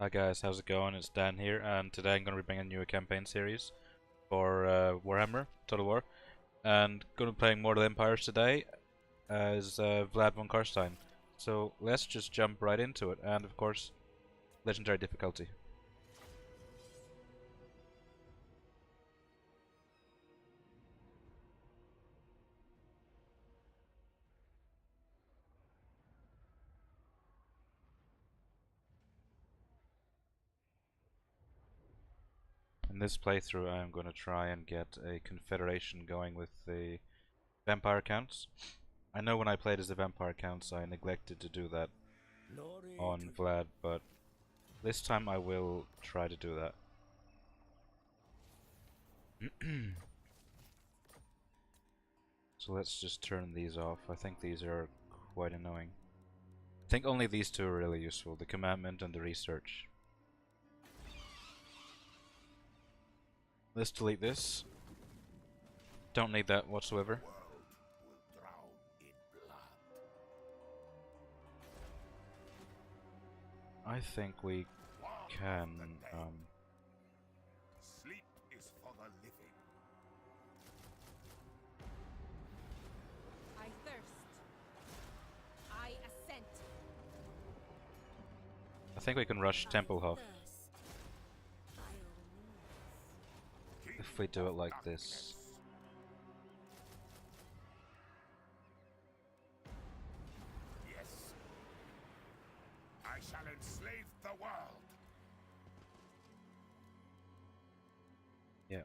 Hi guys, how's it going? It's Dan here, and today I'm going to be bringing you a campaign series for Warhammer, Total War, and going to be playing Mortal Empires today as Vlad von Carstein. So let's just jump right into it, and of course, legendary difficulty. In this playthrough I'm going to try and get a confederation going with the vampire counts. I know when I played as the vampire counts I neglected to do that on Vlad, but this time I will try to do that. So let's just turn these off. I think these are quite annoying. I think only these two are really useful, the commandment and the research. Let's delete this. Don't need that whatsoever. I think we can Sleep is for the living. I thirst. I assent. I think we can rush Templehof if we do it like this. Yes. I shall enslave the world. Yeah.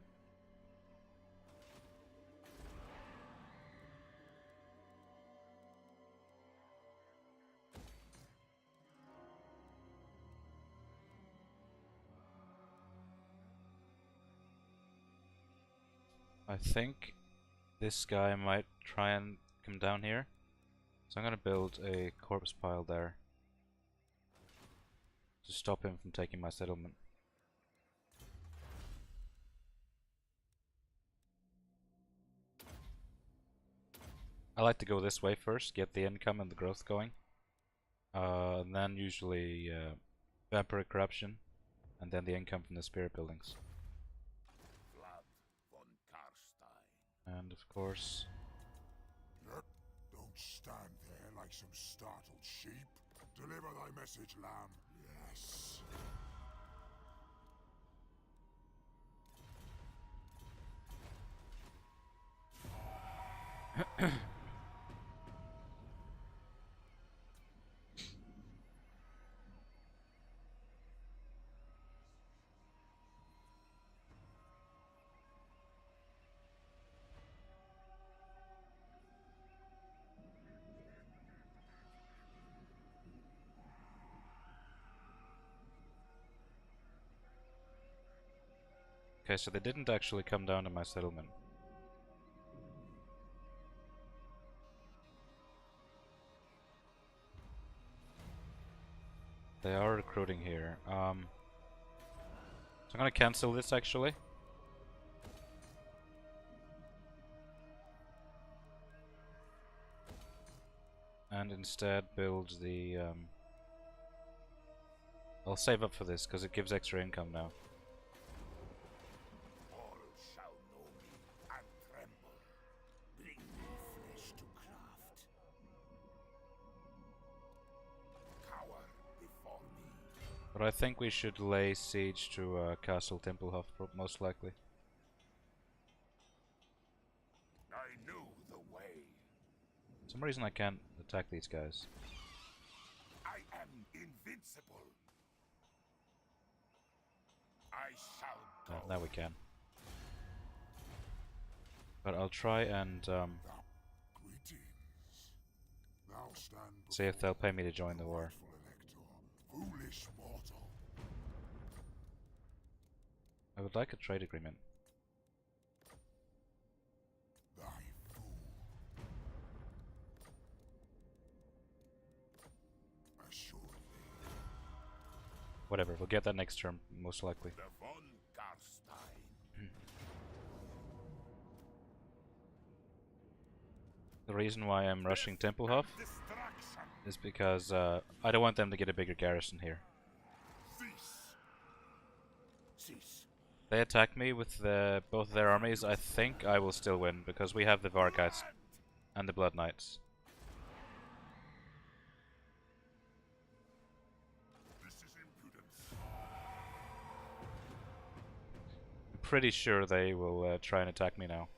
I think this guy might try and come down here, so I'm gonna build a corpse pile there to stop him from taking my settlement. I like to go this way first, get the income and the growth going, and then usually vampire corruption, and then the income from the spirit buildings. Vlad von Carstein. And of course, Don't stand there like some startled sheep. Deliver thy message, lamb. Yes. okay, so they didn't actually come down to my settlement. They are recruiting here. So I'm gonna cancel this actually. And instead build the I'll save up for this because it gives extra income now. All shall know me and tremble. Bring me flesh to craft. Cower before me. But I think we should lay siege to Castle Templehof, most likely. I knew the way. For some reason I can't attack these guys. I am invincible. I shall go. Now we can. But I'll try and Greetings. Thou stand see if they'll pay me to join the war. rightful elector, foolish mortal. I would like a trade agreement. Thy fool. Assuredly. Whatever, we'll get that next term, most likely. The von Carstein. The reason why I'm rushing Templehof Distraction. is because I don't want them to get a bigger garrison here. Cease. forces. They attack me with both their armies. I think I will still win because we have the Vargas and the Blood Knights. This is impudence. I'm pretty sure they will try and attack me now.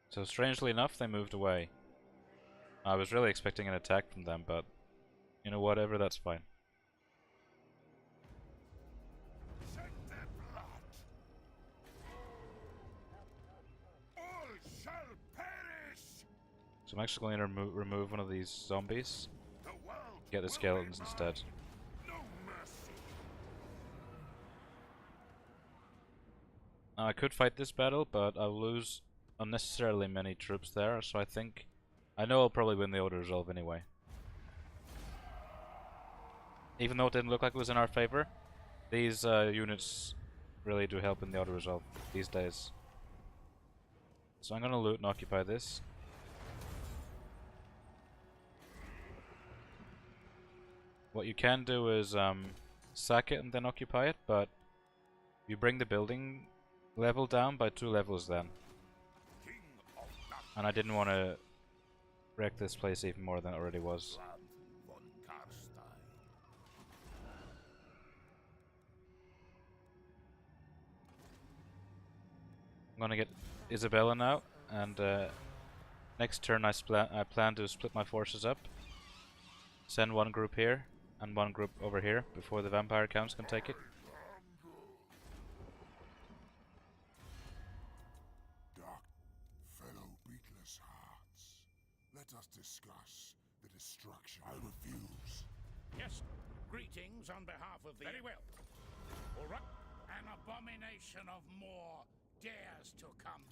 So strangely enough, they moved away. I was really expecting an attack from them, but you know, whatever, that's fine. Shed their blood. All shall perish. So I'm actually going to remove one of these zombies. The world Get the will skeletons be instead. mine. No mercy. Now, I could fight this battle, but I'll lose unnecessarily many troops there, so I know I'll probably win the auto resolve anyway. Even though it didn't look like it was in our favor, these units really do help in the auto resolve these days. So I'm gonna loot and occupy this. What you can do is sack it and then occupy it, but you bring the building level down by 2 levels then. King of darkness. And I didn't want to wreck this place even more than it already was. Vlad von Carstein. I'm gonna get Isabella now, and next turn I plan to split my forces up. Send one group here and one group over here before the vampire counts can take it. Dark fellow beatless hearts. Let us discuss the destruction. I refuse. Yes. Greetings on behalf of the... Very well. All right. An abomination of more dares to come.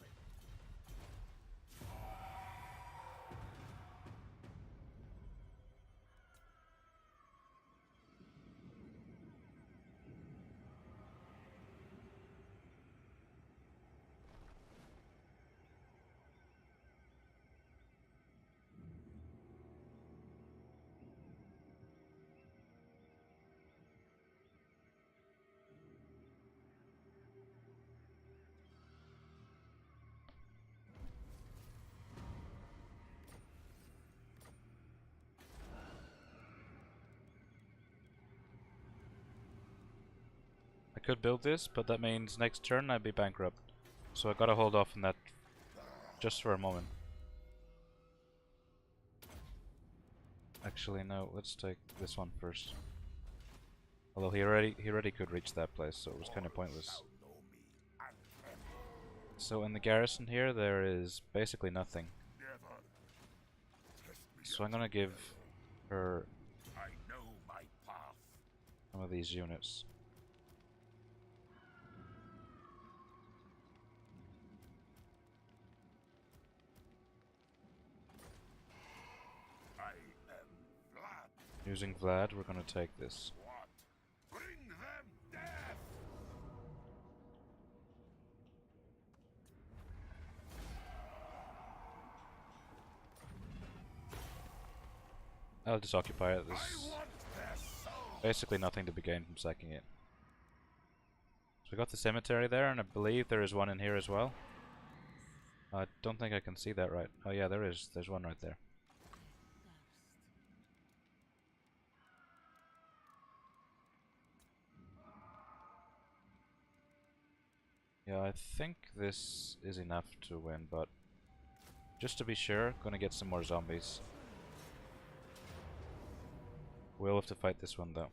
I could build this, but that means next turn I'd be bankrupt. So I gotta hold off on that just for a moment. Actually, no, let's take this one first. Although he already could reach that place, so it was kind of pointless. Shall know me and tremble. So in the garrison here, there is basically nothing. Never test me. So I'm gonna give her I know my path. some of these units. I am Vlad. Using Vlad, we're gonna take this. What? Bring them death. I'll just occupy it. I There's want their soul. basically nothing to be gained from sacking it. So we got the cemetery there, and I believe there is one in here as well. I don't think I can see that right. Oh yeah, there is. There's one right there. Yeah, I think this is enough to win, but just to be sure, gonna get some more zombies. We'll have to fight this one though.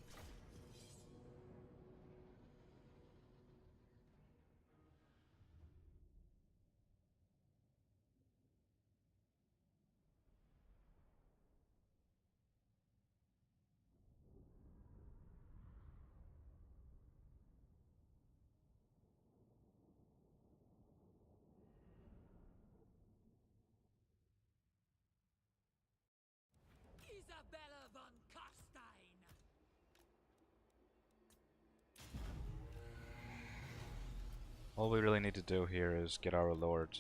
Isabella von Carstein. All we really need to do here is get our lord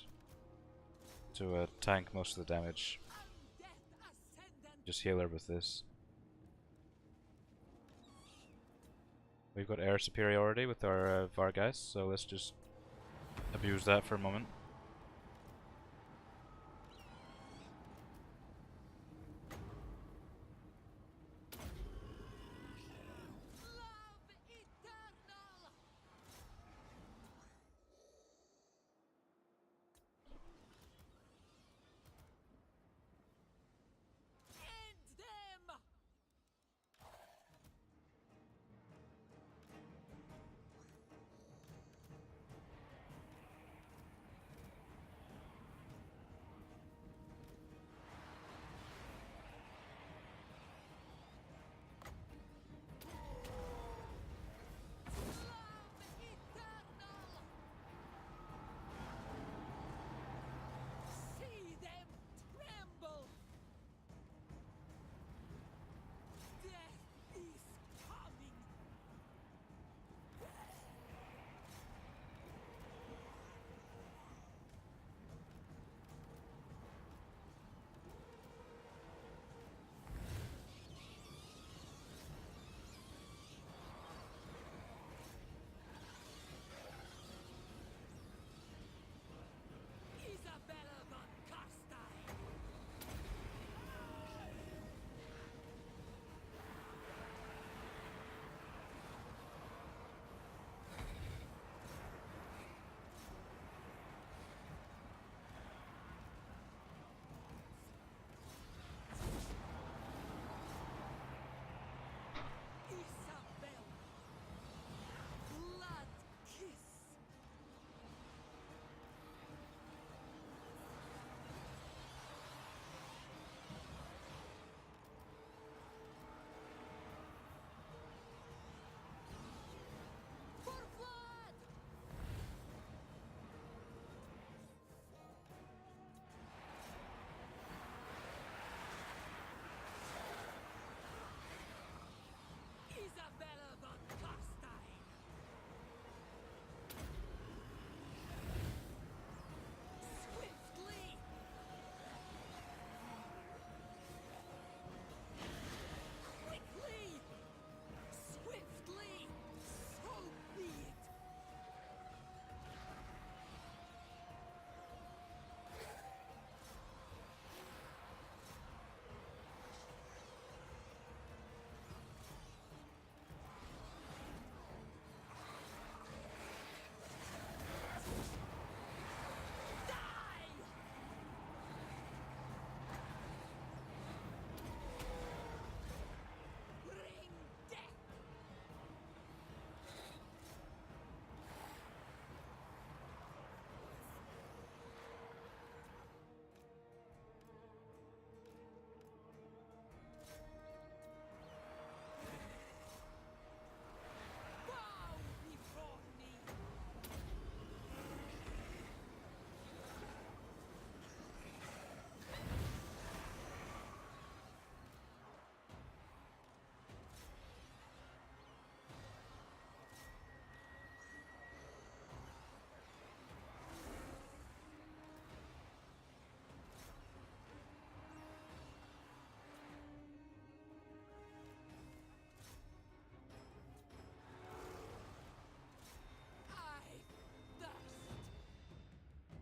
to tank most of the damage. Just heal her with this. We've got air superiority with our Vargas, so let's just abuse that for a moment.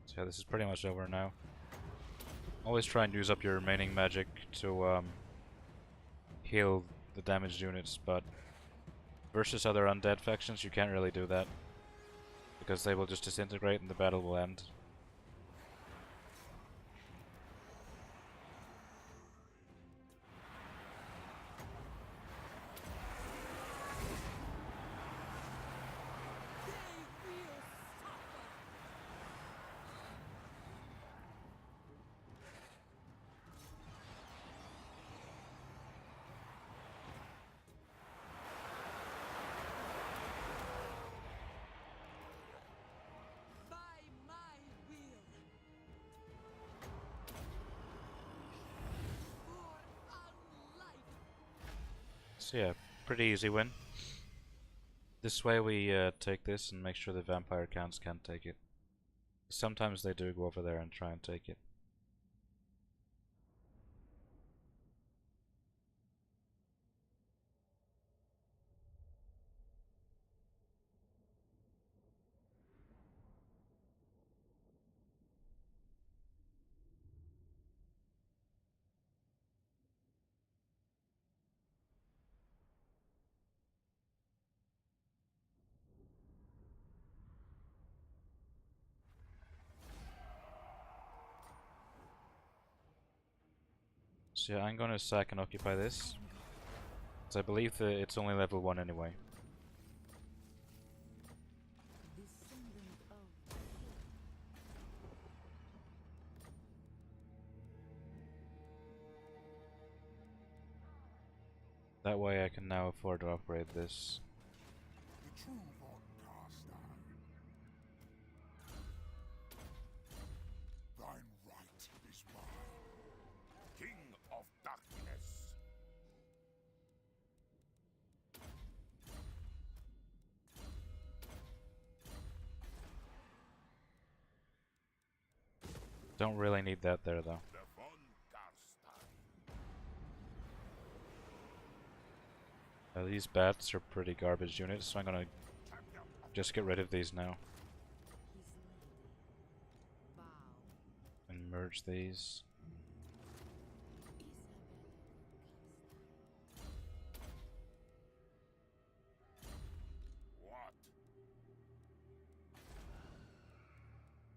So yeah, this is pretty much over now. Always try and use up your remaining magic to heal the damaged units, but versus other undead factions you can't really do that, because they will just disintegrate and the battle will end. So yeah, pretty easy win. This way we take this and make sure the vampire counts can't take it. Sometimes they do go over there and try and take it. So yeah, I'm gonna sack and occupy this. Because I believe that it's only level 1 anyway. That way I can now afford to upgrade this. The true Lord Carstein. Thine right is mine. King of darkness. Don't really need that there though. The von Carstein. These bats are pretty garbage units, so I'm gonna just get rid of these now. And merge these. What?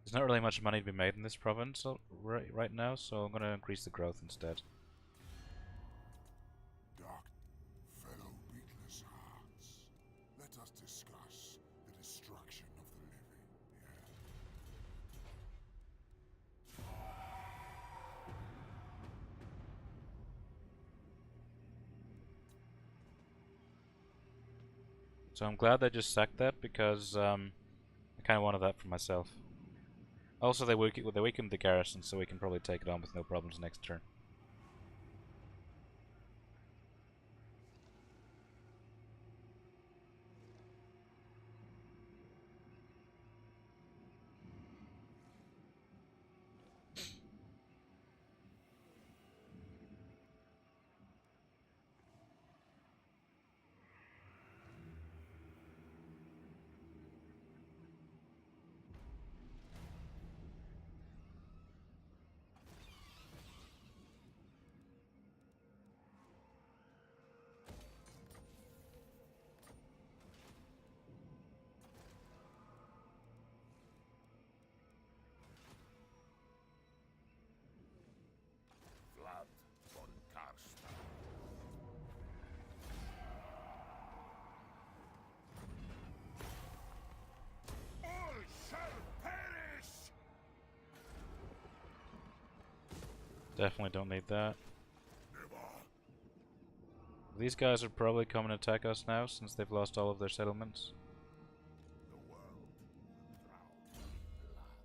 There's not really much money to be made in this province right now, so I'm gonna increase the growth instead. Dark fellow beatless hearts. Let us discuss the destruction of the living. So I'm glad they just sacked that because I kind of wanted that for myself. Also, they weakened the garrison, so we can probably take it on with no problems next turn. Vlad von Carstein. All shall perish! Definitely don't need that. These guys are probably coming to attack us now, since they've lost all of their settlements. The world drowned in blood.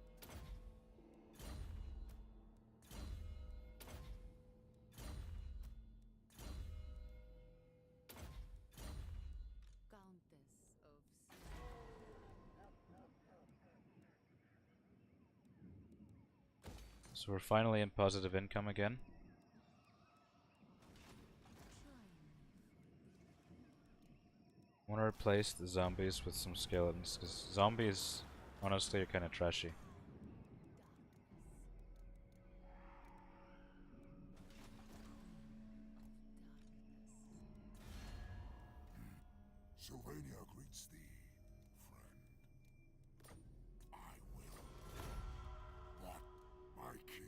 Countess of So we're finally in positive income again. I want to replace the zombies with some skeletons, because zombies, honestly, are kind of trashy. Sylvania greets thee, friend. I will. But my king.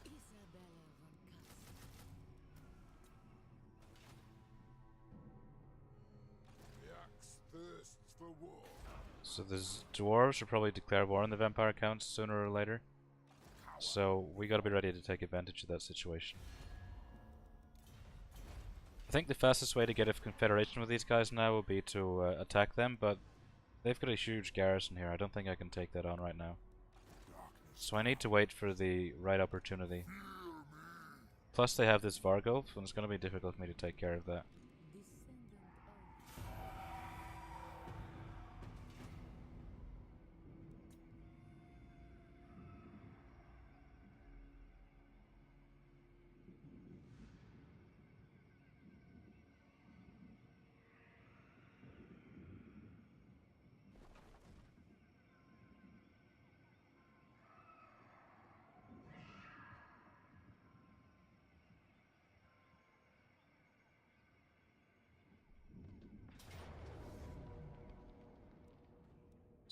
Isabella von Carstein. The axe thirsts for war. So the dwarves should probably declare war on the vampire counts sooner or later. So we gotta be ready to take advantage of that situation. I think the fastest way to get a confederation with these guys now would be to attack them, but they've got a huge garrison here. I don't think I can take that on right now. Darkness So I need to wait for the right opportunity. Plus they have this Vargulf, and it's going to be difficult for me to take care of that. Descendant of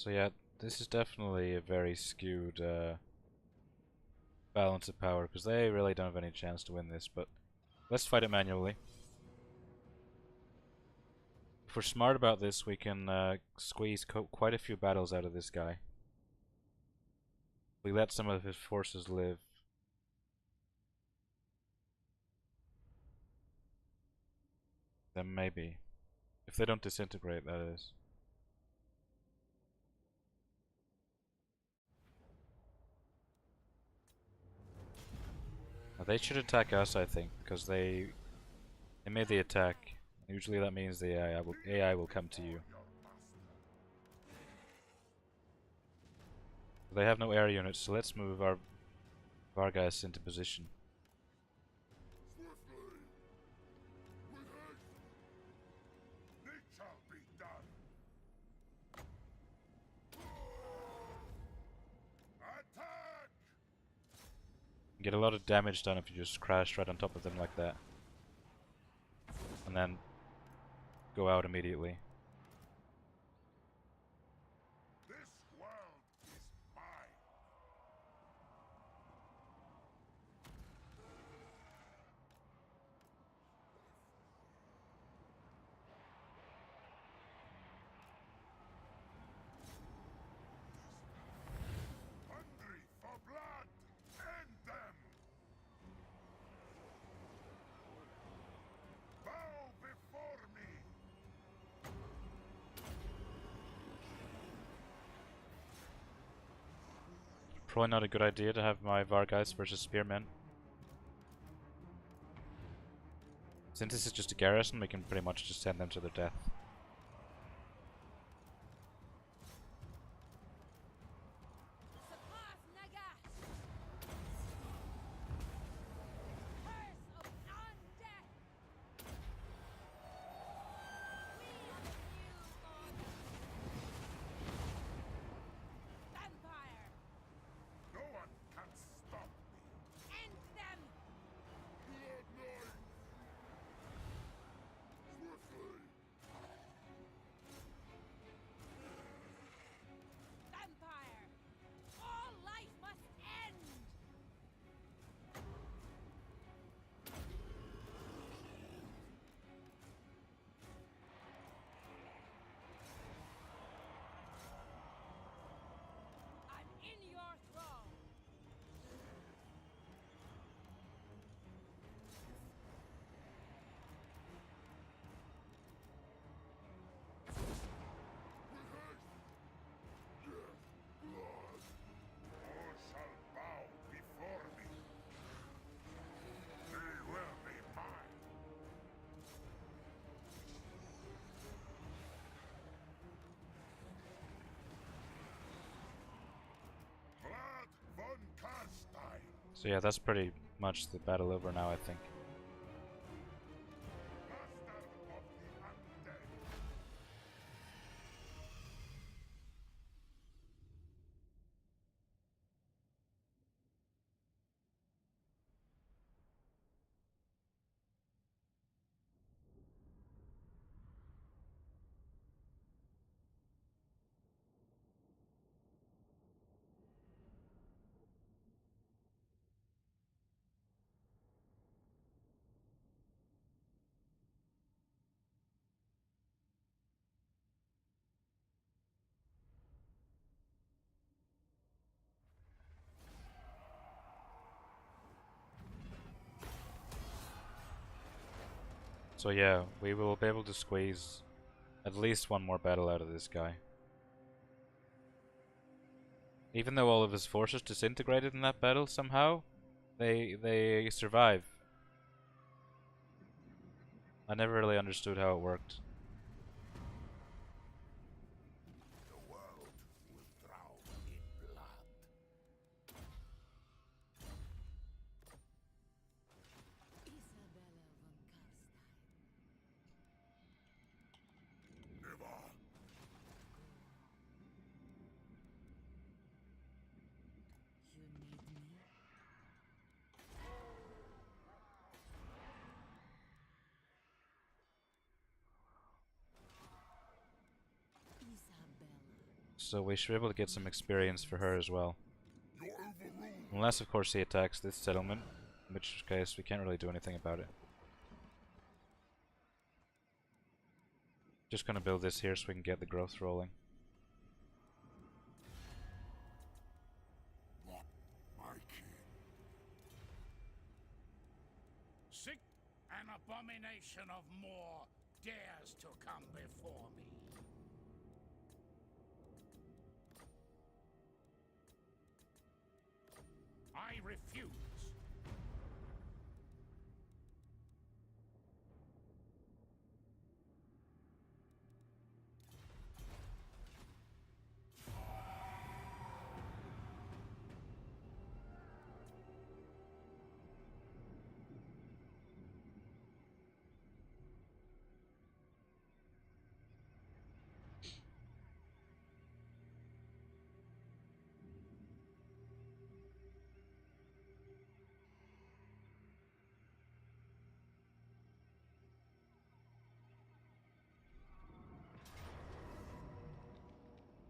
So yeah, this is definitely a very skewed balance of power, because they really don't have any chance to win this, but let's fight it manually. If we're smart about this, we can squeeze quite a few battles out of this guy. We let some of his forces live. Then maybe. If they don't disintegrate, that is. Now, they should attack us, I think, because they made the attack. Usually that means the AI will come to you. They have no air units, so let's move our Vargas into position. Swiftly! With haste! It shall be done! Attack! You get a lot of damage done if you just crash right on top of them like that. And then go out immediately. This world is mine! Hungry for blood! End them! Bow before me! Probably not a good idea to have my Vargas versus Spearmen. Since this is just a garrison, we can pretty much just send them to their death. Surpass Nagash! Curse of undeath! We are the new order! Vampire! No one can stop me! End them! Blood Knight! Swiftly! Vampire! All life must end! I'm in your thrall! Blood! All shall bow before me! They will be mine! Vlad von Carstein! So yeah, that's pretty much the battle over now, I think. Master of the undead! So yeah, we will be able to squeeze at least one more battle out of this guy. Even though all of his forces disintegrated in that battle somehow, they survive. I never really understood how it worked. The world will drown in blood. Isabella von Carstein. Never. You need me? Isabella. So we should be able to get some experience for her as well. You're overruled. Unless, of course, he attacks this settlement, in which case we can't really do anything about it. Just gonna build this here so we can get the growth rolling. Not my king. Sick, an abomination of more dares to come before me. I refuse.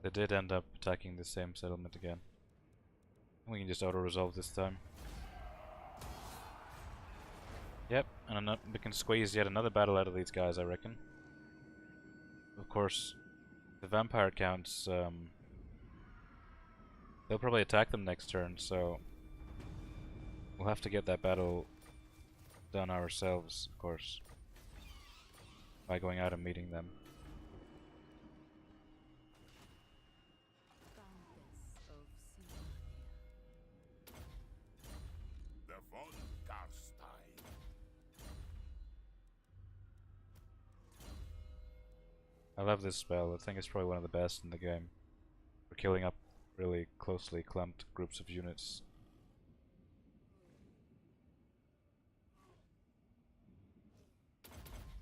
They did end up attacking the same settlement again. We can just auto-resolve this time. Yep, and we can squeeze yet another battle out of these guys, I reckon. Of course, the vampire counts, they'll probably attack them next turn, so we'll have to get that battle done ourselves, of course, by going out and meeting them. Countess of Sivania. The von Carstein. I love this spell. I think it's probably one of the best in the game for killing up really closely clumped groups of units.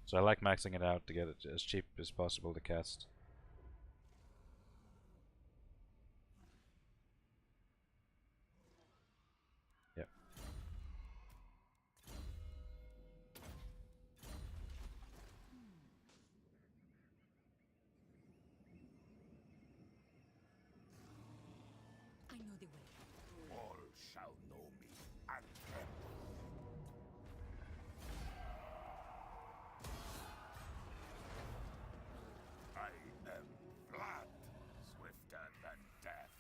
So I like maxing it out to get it as cheap as possible to cast. Yep. I know the way. All shall know me and tremble. I am blood, swifter than death.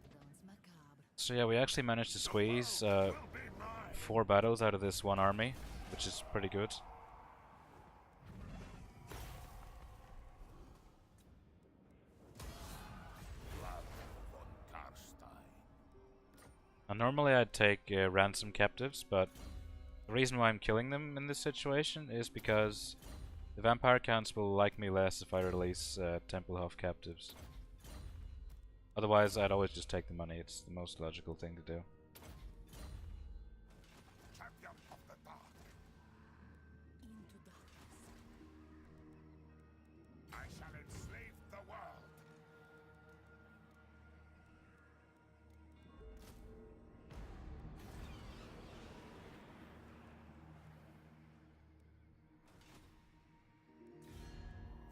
Dance macabre. So yeah, we actually managed to squeeze Will be mine. 4 battles out of this one army, which is pretty good. Blood von Carstein. Now, normally I'd take ransom captives, but the reason why I'm killing them in this situation is because the vampire counts will like me less if I release Templehof captives. Otherwise, I'd always just take the money. It's the most logical thing to do. Champion of the dark. Into darkness. I shall enslave the world.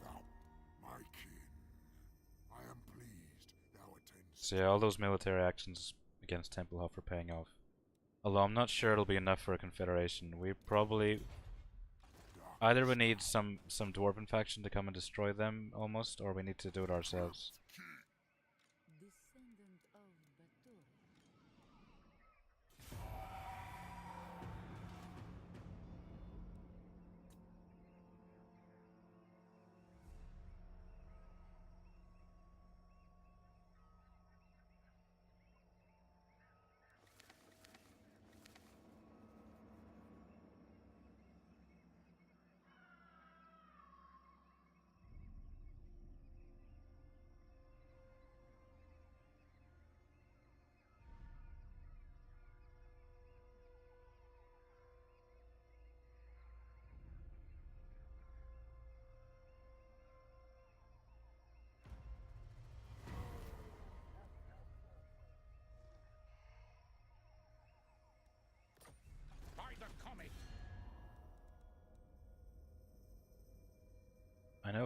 Thou, my king. I am pleased thou attendest. So yeah, all those military actions against Templehof are paying off. Although I'm not sure it'll be enough for a confederation. We probably either we need some dwarven faction to come and destroy them almost, or we need to do it ourselves. Descendant of Batur.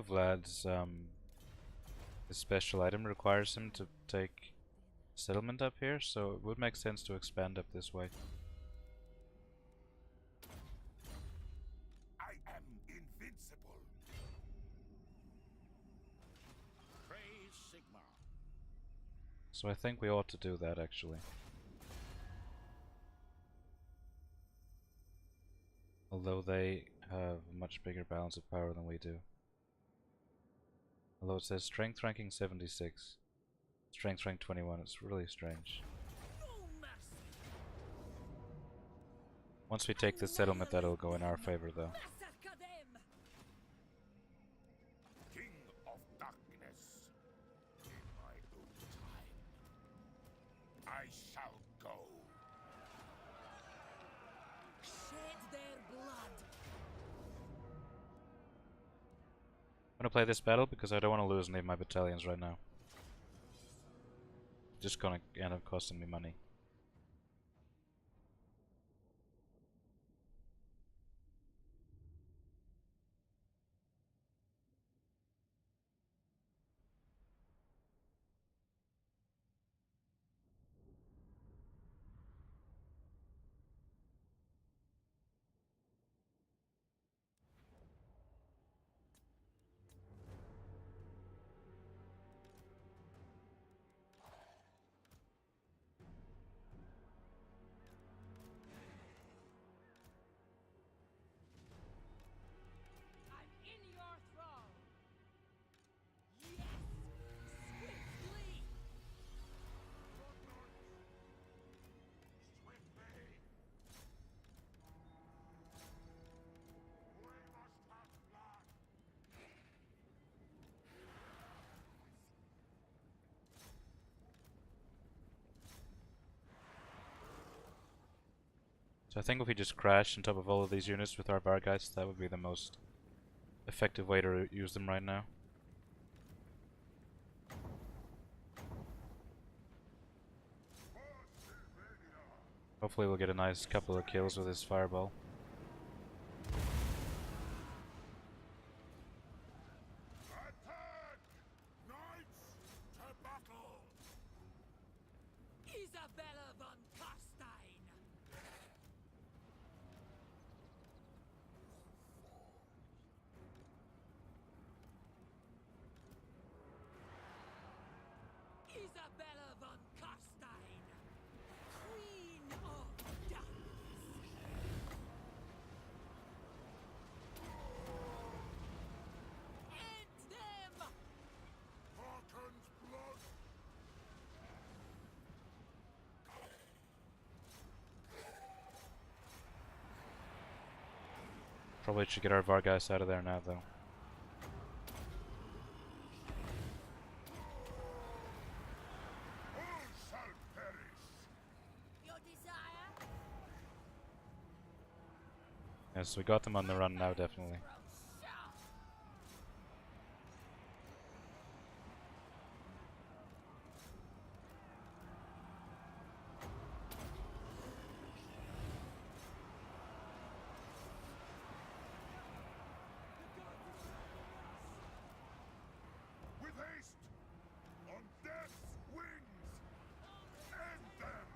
know Vlad's his special item requires him to take settlement up here, so it would make sense to expand up this way. I am invincible. Praise Sigma. So I think we ought to do that actually. Although they have a much bigger balance of power than we do. Although it says strength ranking 76, strength rank 21, it's really strange. Once we take this settlement, that'll go in our favor though. King of darkness. In my own time. I shall go. Shed their blood. I'm gonna play this battle because I don't want to lose any of my battalions right now. Just gonna end up costing me money. I'm in your thrall. Yes, swiftly. So I think if we just crash on top of all of these units with our Vargeist, that would be the most effective way to use them right now. Hopefully we'll get a nice couple of kills with this fireball. Attack! Knights to battle! Isabella von Carstein. Isabella von Carstein, Queen of Darkness. End them! Harkon's blood! Probably should get our Vargeist out of there now though. All shall perish! Your desire? Yes, we got them on the run now, definitely. With haste! On death's wings! End them!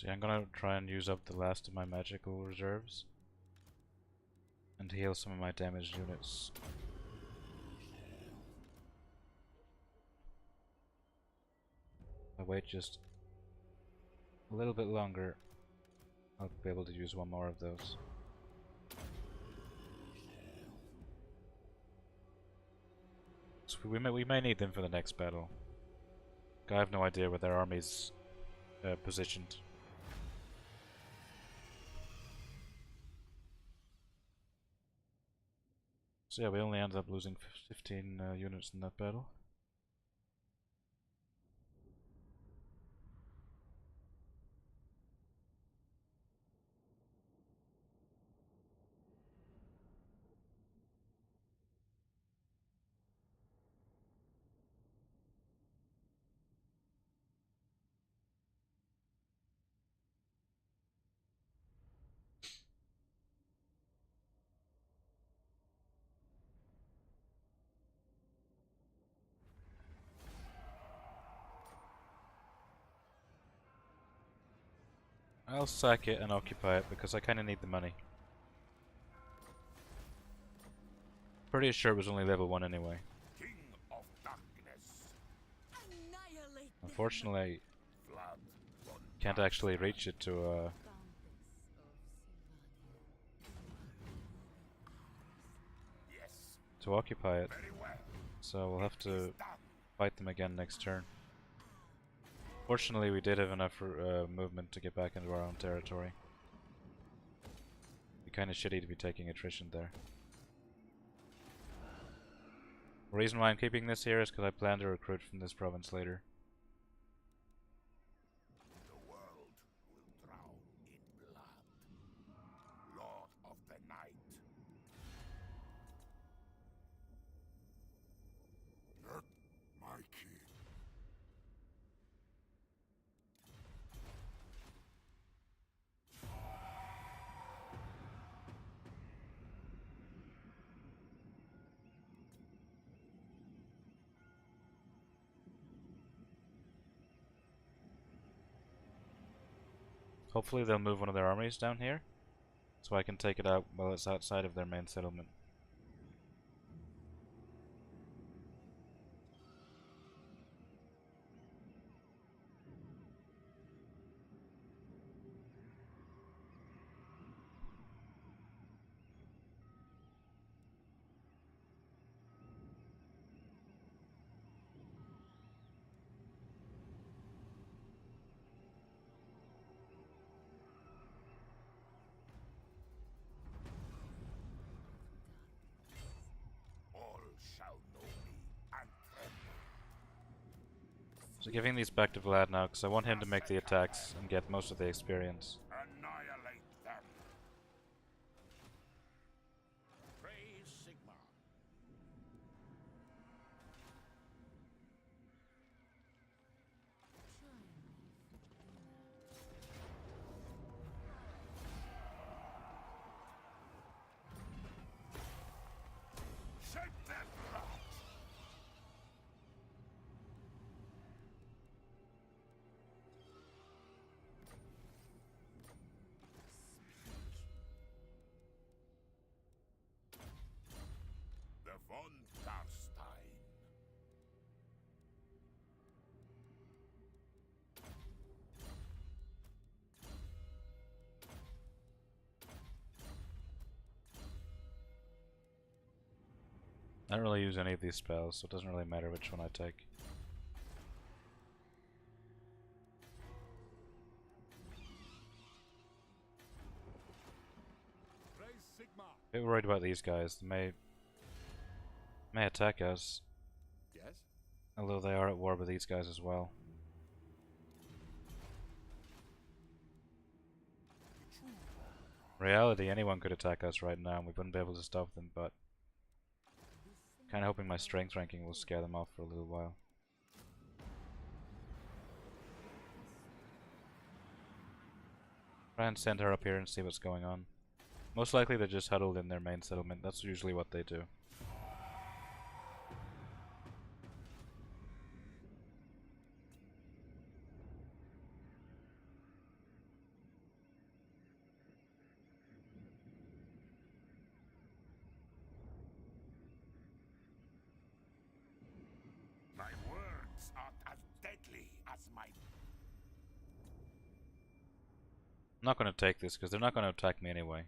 So yeah, I'm gonna try and use up the last of my magical reserves and heal some of my damaged units. If I wait just a little bit longer, I'll be able to use one more of those. So we may need them for the next battle. I have no idea where their army's positioned. So yeah, we only ended up losing 15 units in that battle. I'll sack it and occupy it because I kinda need the money. Pretty sure it was only level 1 anyway. King of Darkness. Annihilate them. Unfortunately, Blood. can't actually reach it to Yes. occupy it. Very well. So we'll have to Done. fight them again next turn. Fortunately, we did have enough movement to get back into our own territory. Be kinda shitty to be taking attrition there. The reason why I'm keeping this here is because I plan to recruit from this province later. The world will drown in blood. Lord of the Night. Not my king. Hopefully they'll move one of their armies down here, so I can take it out while it's outside of their main settlement. All shall know me and tremble. So giving these back to Vlad now, because I want him to make the attacks and get most of the experience. Annihilate them. Praise Sigma. Shake them rot. The von Carstein. I don't really use any of these spells, so it doesn't really matter which one I take. Praise Sigma. A bit worried about these guys. They may attack us, Yes? although they are at war with these guys as well. In reality, anyone could attack us right now and we wouldn't be able to stop them, but kinda hoping my strength ranking will scare them off for a little while. Try and send her up here and see what's going on. Most likely they're just huddled in their main settlement. That's usually what they do. my... I'm not going to take this because they're not going to attack me anyway.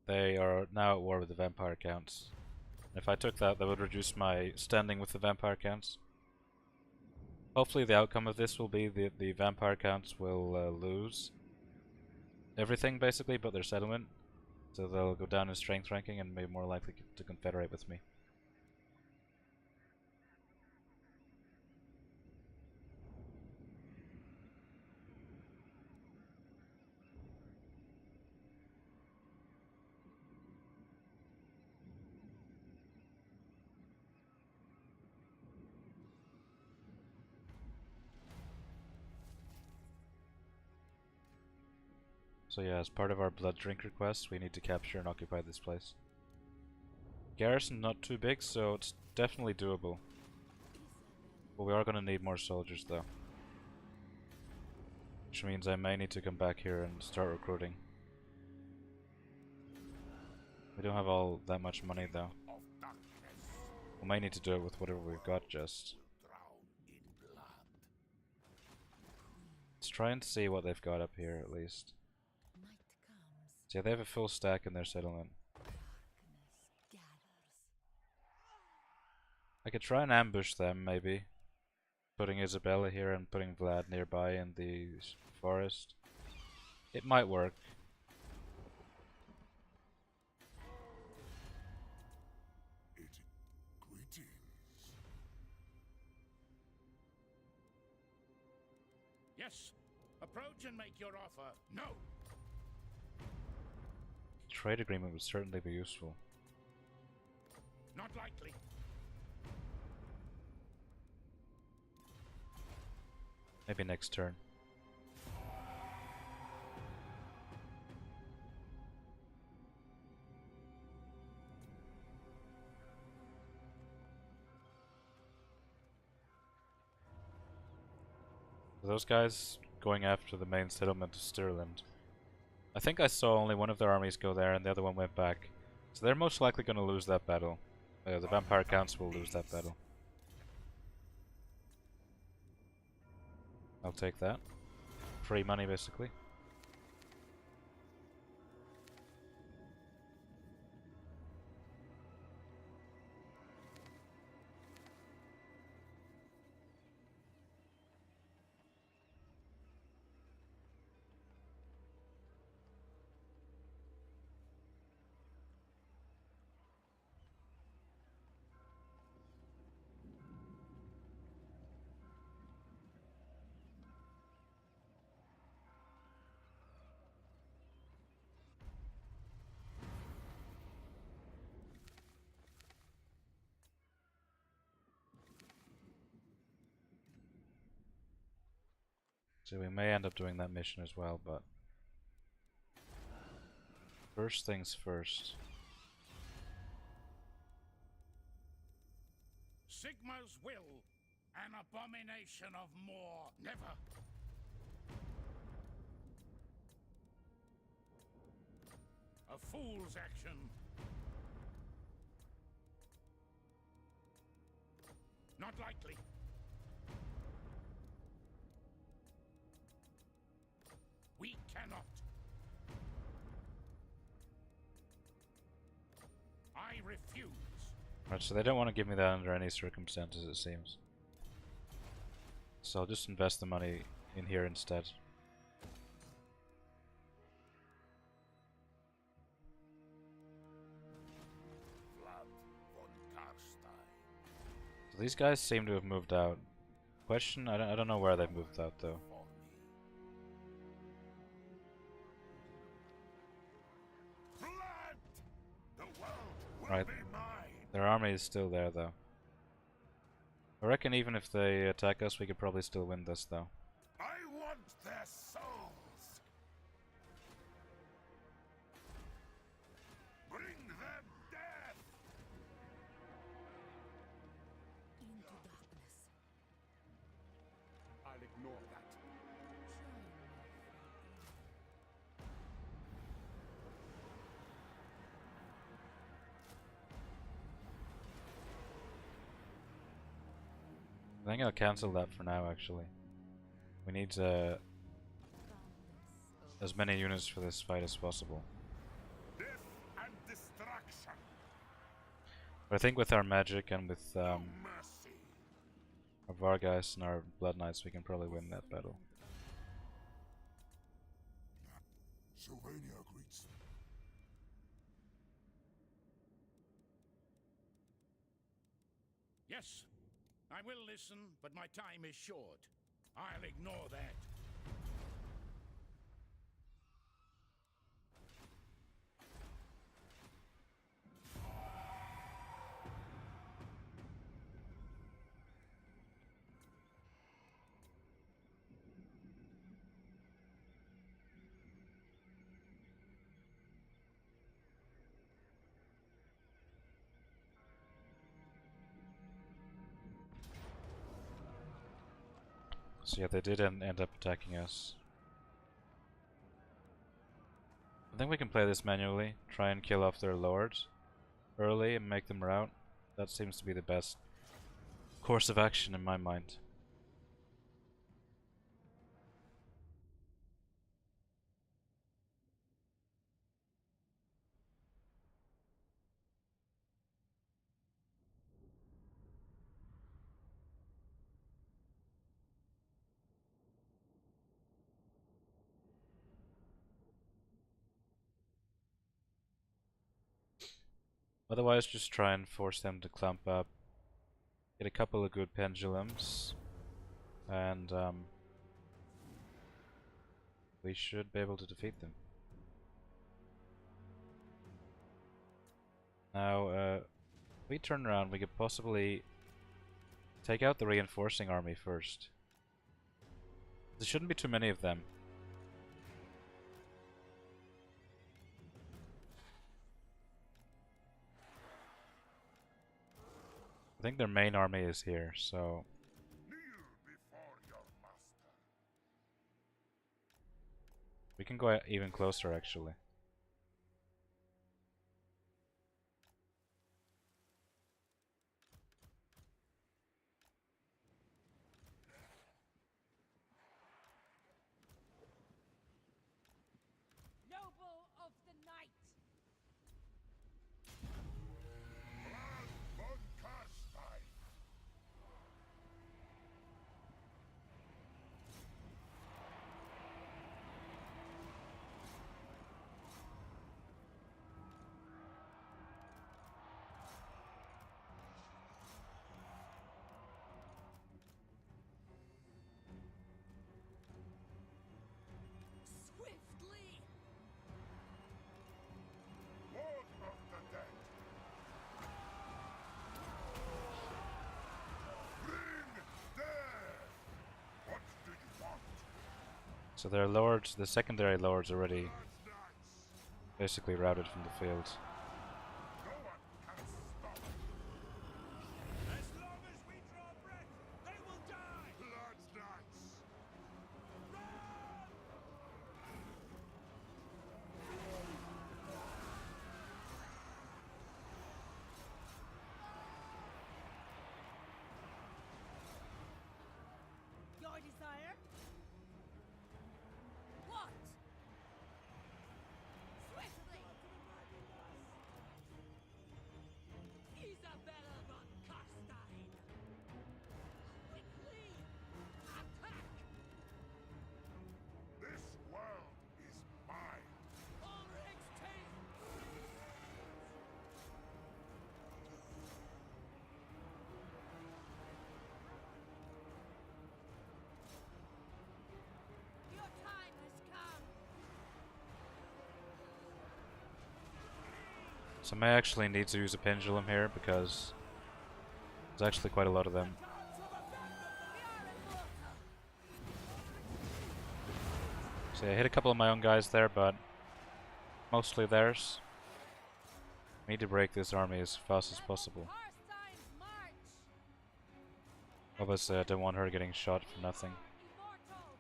They are now at war with the vampire counts. If I took that, that would reduce my standing with the vampire counts. Hopefully the outcome of this will be the vampire counts will lose everything basically but their settlement. So they'll go down in strength ranking and be more likely to confederate with me. So yeah, as part of our blood drink request, we need to capture and occupy this place. Garrison not too big, so it's definitely doable. But we are going to need more soldiers though. Which means I may need to come back here and start recruiting. We don't have all that much money though. We might need to do it with whatever we've got just. Let's try and see what they've got up here at least. So yeah, they have a full stack in their settlement. I could try and ambush them maybe. Putting Isabella here and putting Vlad nearby in the forest. It might work. Greetings. Yes. Approach and make your offer. No. Trade agreement would certainly be useful. Not likely. Maybe next turn. Those guys going after the main settlement of Stirland. I think I saw only one of their armies go there and the other one went back. So they're most likely going to lose that battle. The vampire counts will lose that battle. I'll take that. Free money basically. So we may end up doing that mission as well, but first things first. Sigma's will, an abomination of more. Never. A fool's action. Not likely. We cannot. I refuse. Right, so they don't want to give me that under any circumstances, it seems. So I'll just invest the money in here instead. So these guys seem to have moved out. Question, I don't know where they've moved out though. Right, their army is still there though. I reckon even if they attack us, we could probably still win this though. I want their souls. Bring them death. Into darkness. I'll ignore that. I think I'll cancel that for now actually. We need as many units for this fight as possible. Death and destruction. But I think with our magic and with Mercy. our Vargas and our Blood Knights, we can probably win that battle. Sylvania greets them. Yes, I will listen, but my time is short. I'll ignore that. So yeah, they did end up attacking us. I think we can play this manually, try and kill off their lords early and make them rout. That seems to be the best course of action in my mind. Otherwise, just try and force them to clump up, get a couple of good pendulums, and we should be able to defeat them. Now, if we turn around, we could possibly take out the reinforcing army first. There shouldn't be too many of them. I think their main army is here, so Kneel before your master. we can go even closer actually. Noble of the night. Vlad von Carstein. Swiftly. Lord of the dead. Bring death. What do you want? So their lords, the secondary lords already Blood knights. basically routed from the field. No one can stop. As long as we draw breath, they will die! Blood knights. Your desire? What? Swiftly! Isabella von Carstein! Quickly! Attack! This world is mine. Ulrich's teeth! Your time has come! So I may actually need to use a pendulum here because there's actually quite a lot of them. So yeah, I hit a couple of my own guys there, but mostly theirs. Need to break this army as fast as possible. Carstein's march! Obviously, I don't want her getting shot for nothing. Immortal!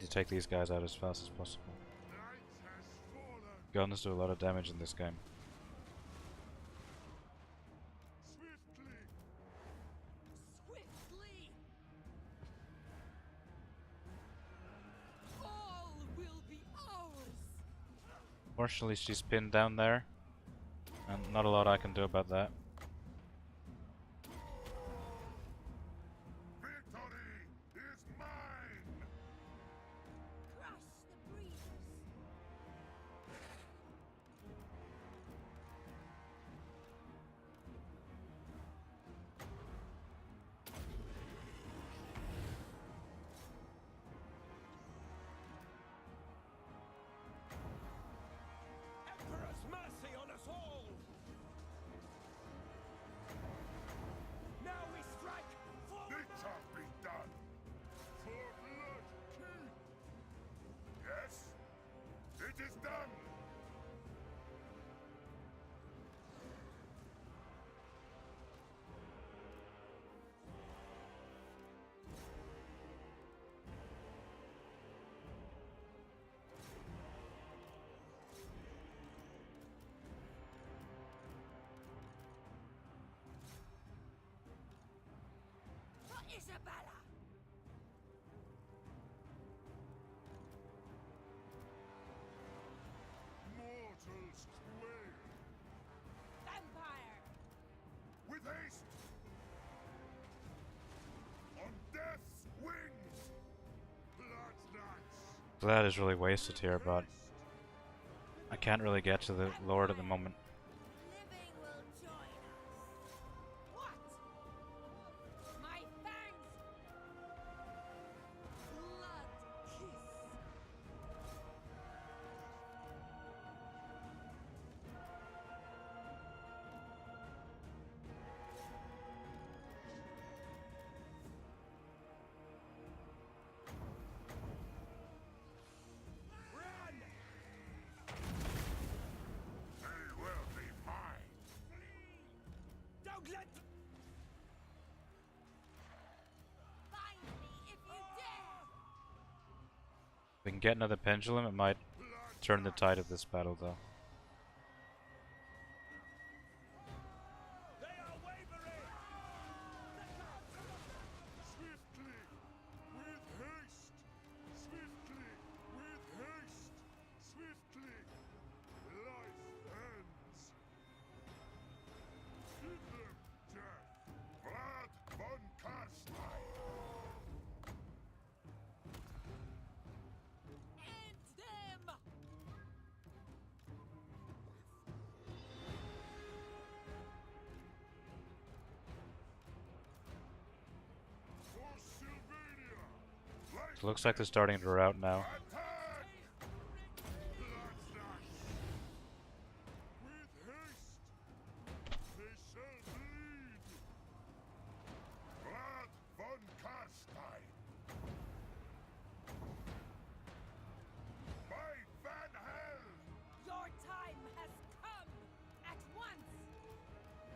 take these guys out as fast as possible. Night has fallen. Guns do a lot of damage in this game. Swiftly. Swiftly! All will be ours! Fortunately, she's pinned down there, and not a lot I can do about that. Victory is mine. Crush the breeders! Emperor's mercy on us all! Now we strike! Forward! It shall be done. For blood king. Yes, it is done. For Isabella! Mortals quail. Vampire! With haste. On death's wings. Blood knights. Vlad is really wasted here, but I can't really get to the Lord at the moment. Living will join us. What? My fangs! Blood kiss! Run! They will be mine. Don't let... Find me if you dare! If we can get another pendulum, it might turn the tide of this battle, though. They are wavering! Swiftly, with haste. Swiftly, with haste. Swiftly, life ends. Give them death. Vlad von Carstein. End them! For Sylvania. Life Looks like they're starting to rout now. attack. Blood knights. With haste. They shall bleed. Vlad von Carstein. By Van Hel. Your time has come! At once!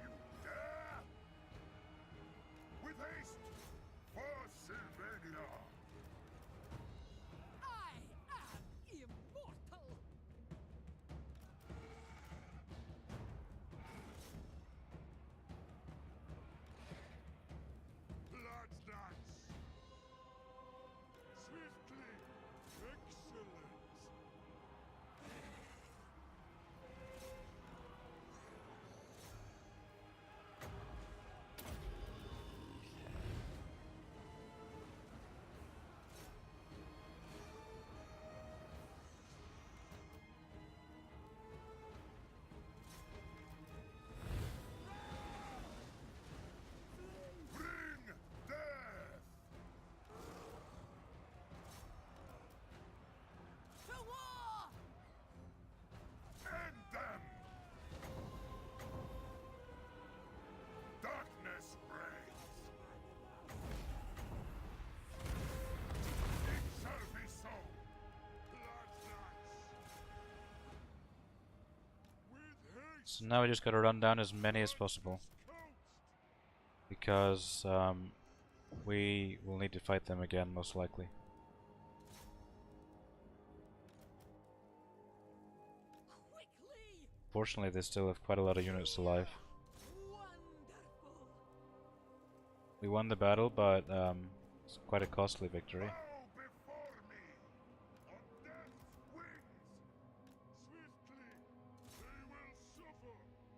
You dare? With haste. For Sylvania. I am immortal! Blood knights. Swiftly. Excellent. Bring death. To war! End them. Darkness reigns. It shall be so. Blood knights. With haste. So now we just gotta run down as many as possible, Coast. because we will need to fight them again, most likely. Unfortunately, they still have quite a lot of units alive. Wonderful. We won the battle, but it's quite a costly victory. Bow before me! On death's wings! Swiftly, they will suffer!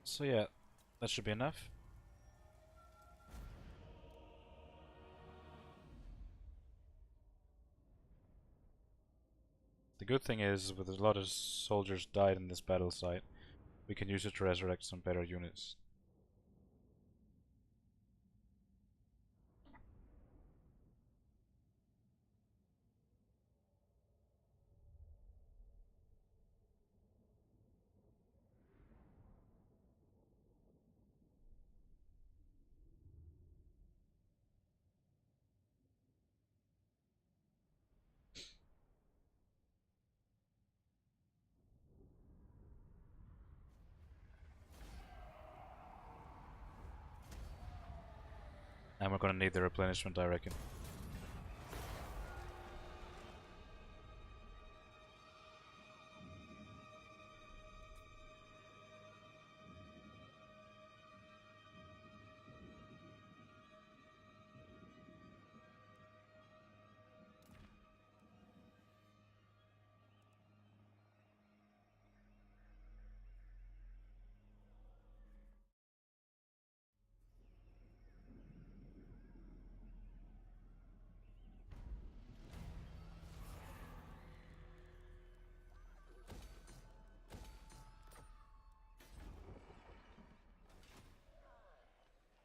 So yeah, that should be enough. The good thing is, with a lot of soldiers died in this battle site, we can use it to resurrect some better units. And we're gonna need the replenishment, I reckon.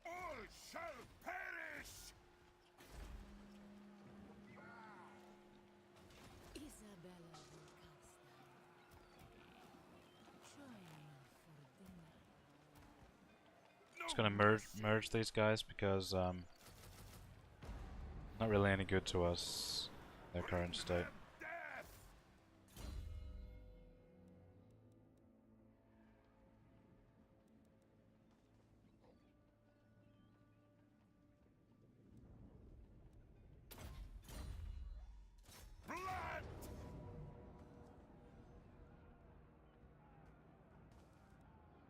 All shall perish! Isabella von Carstein. Join me for dinner. Just gonna merge these guys because not really any good to us, their current state. Death! Blood!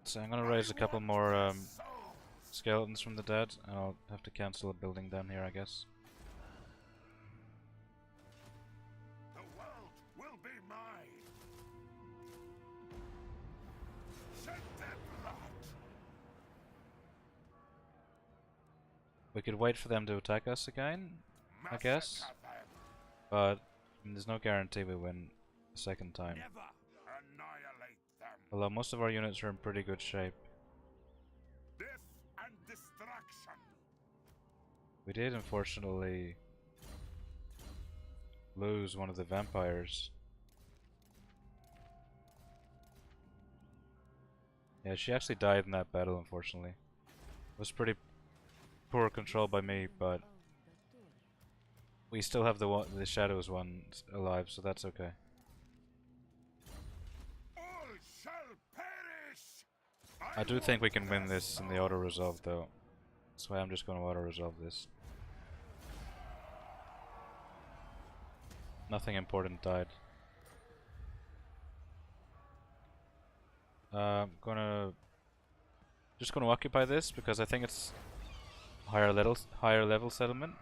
So I'm gonna raise a couple more skeletons from the dead, and I'll have to cancel a building down here, I guess. The world will be mine! Shed their blood! We could wait for them to attack us again, I guess, Massacre them! but there's no guarantee we win a second time. Never annihilate them! Although most of our units are in pretty good shape. Death and destruction! We did unfortunately lose one of the vampires. Yeah, she actually died in that battle, unfortunately. It was pretty poor control by me, but we still have the Shadows one alive, so that's okay. All shall perish! I do think we can win this in the auto-resolve, though. That's why I'm just going to auto-resolve this. Nothing important died. Just gonna occupy this because I think it's higher level settlement.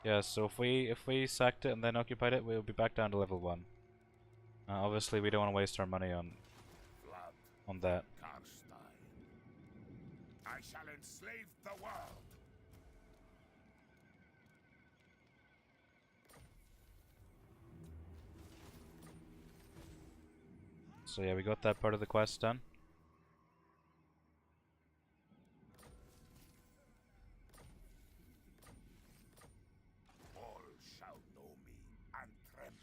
Yeah, so if we sacked it and then occupied it, we'll be back down to level 1. Obviously, we don't want to waste our money Blood, on that. Carstein. I shall enslave the world. So yeah, we got that part of the quest done. All shall know me and tremble.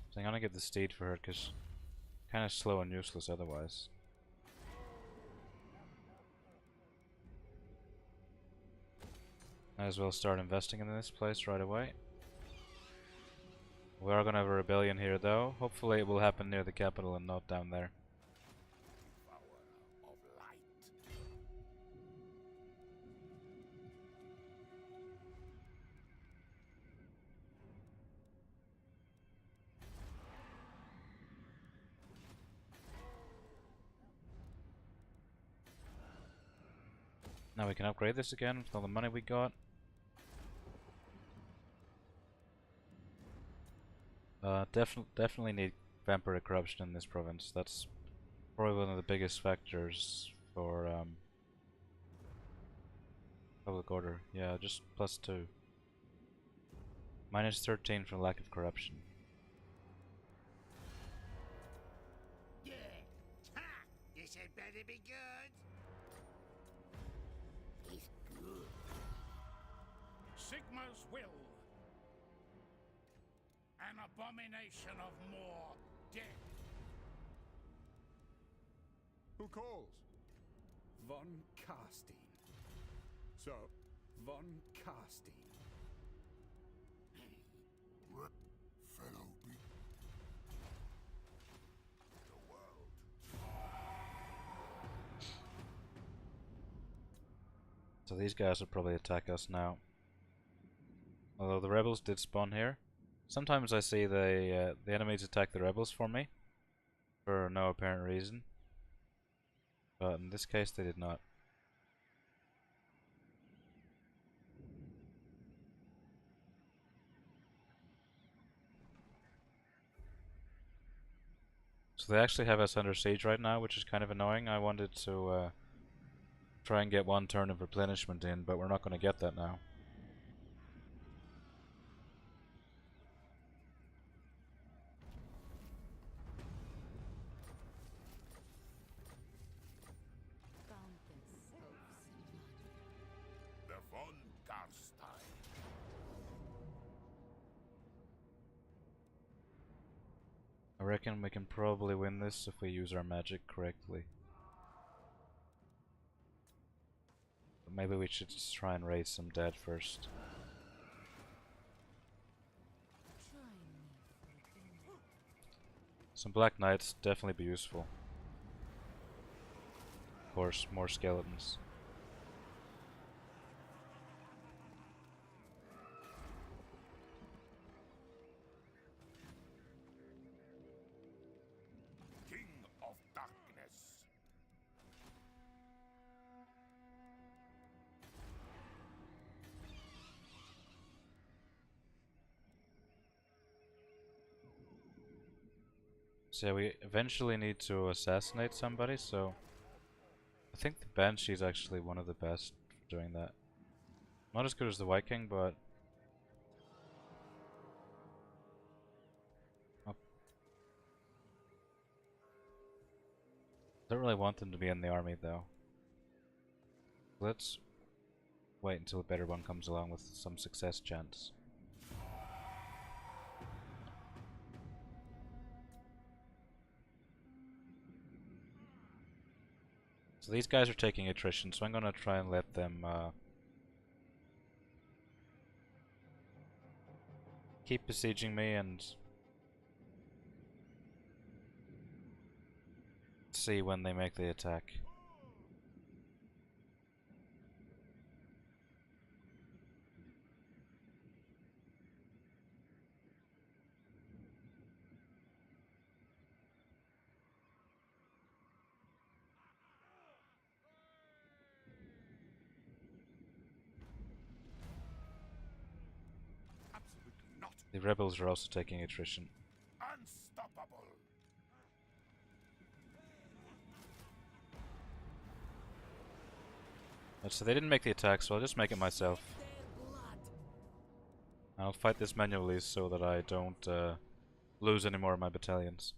So I'm gonna get the steed for her, because kind of slow and useless otherwise. Might as well start investing in this place right away. We are gonna have a rebellion here though. Hopefully it will happen near the capital and not down there. Power of light. Now we can upgrade this again with all the money we got. Definitely need vampire corruption in this province. That's probably one of the biggest factors for public order. Yeah, just +2. -13 for lack of corruption. Yeah. Ha! This had better be good. It's good. Sigma's will. An abomination of more death. Who calls? Von Carstein. So, Von Carstein. Fellow be the world. So these guys will probably attack us now. Although the rebels did spawn here. Sometimes I see the enemies attack the rebels for me. For no apparent reason. But in this case they did not. So they actually have us under siege right now, which is kind of annoying. I wanted to try and get one turn of replenishment in, but we're not going to get that now. The Von Carstein. I reckon we can probably win this if we use our magic correctly. But maybe we should just try and raise some dead first. Some Black Knights definitely be useful. Of course, more skeletons. King of Darkness. So yeah, we eventually need to assassinate somebody, so I think the Banshee is actually one of the best for doing that. Not as good as the Viking, but oh. Don't really want them to be in the army though. Let's wait until a better one comes along with some success chance. So these guys are taking attrition, so I'm gonna try and let them keep besieging me and see when they make the attack. The rebels are also taking attrition. Unstoppable. So they didn't make the attack, so I'll just make it myself. I'll fight this manually so that I don't lose any more of my battalions.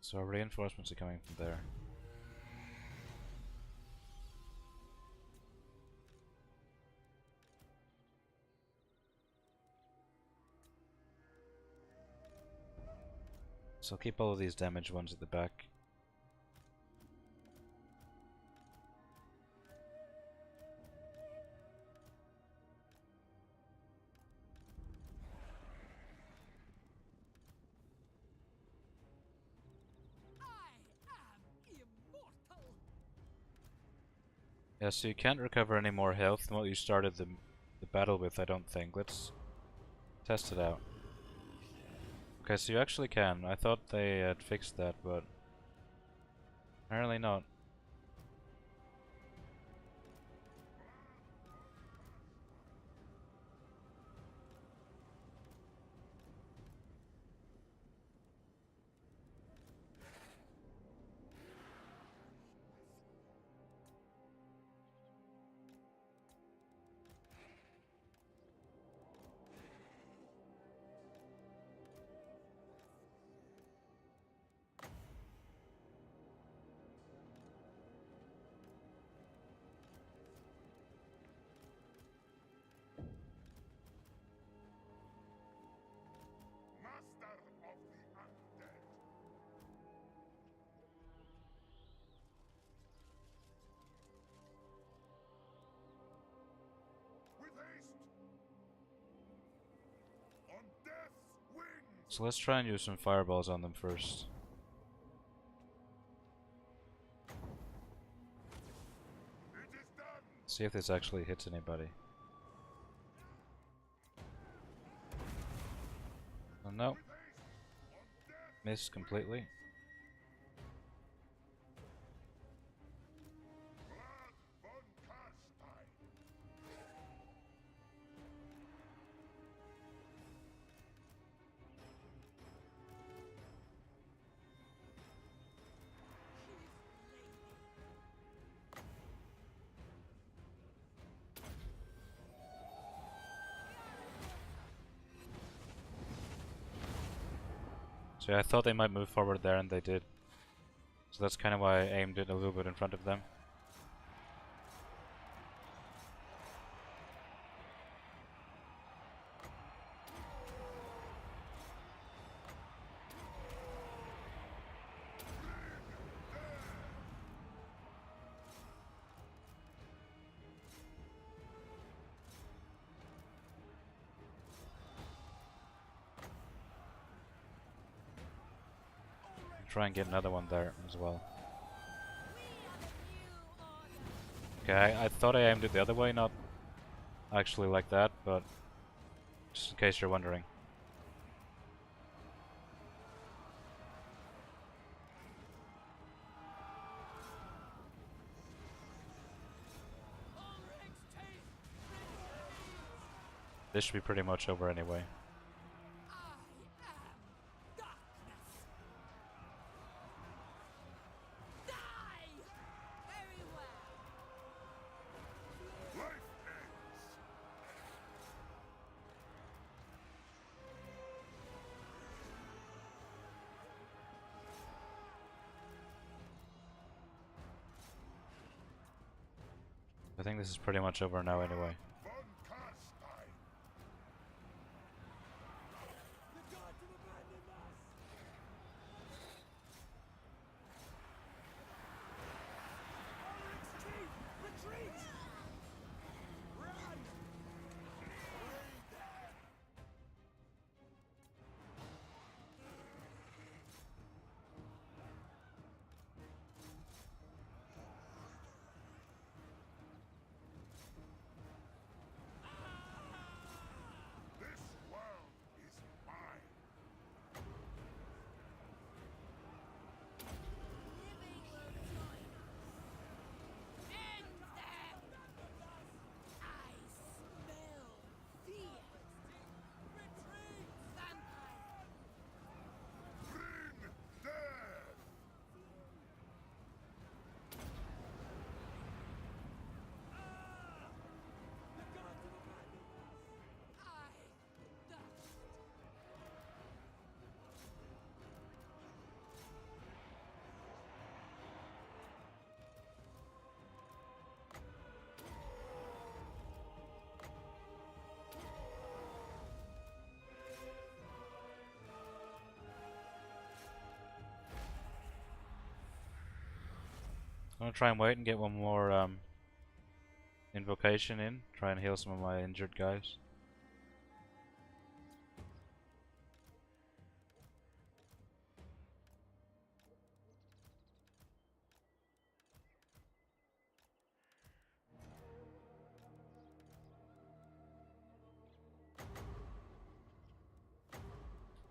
So our reinforcements are coming from there. So I'll keep all of these damaged ones at the back. Yeah, so you can't recover any more health than what you started the battle with, I don't think. Let's test it out. Okay, so you actually can. I thought they had fixed that, but apparently not. Master of the undead. With haste. On death's wings. So let's try and use some fireballs on them first. It is done. See if this actually hits anybody. Oh, no. Missed completely. Blood von Carstein. So yeah, I thought they might move forward there, and they did. So that's kind of why I aimed it a little bit in front of them. Try and get another one there as well. Okay, I thought I aimed it the other way, not actually like that, but just in case you're wondering. This should be pretty much over anyway. Life ends. I think this is pretty much over now anyway. Von Carstein. The gods have abandoned us! Ulrich's chief! Retreat! Run! I'm gonna try and wait and get one more invocation in. Try and heal some of my injured guys.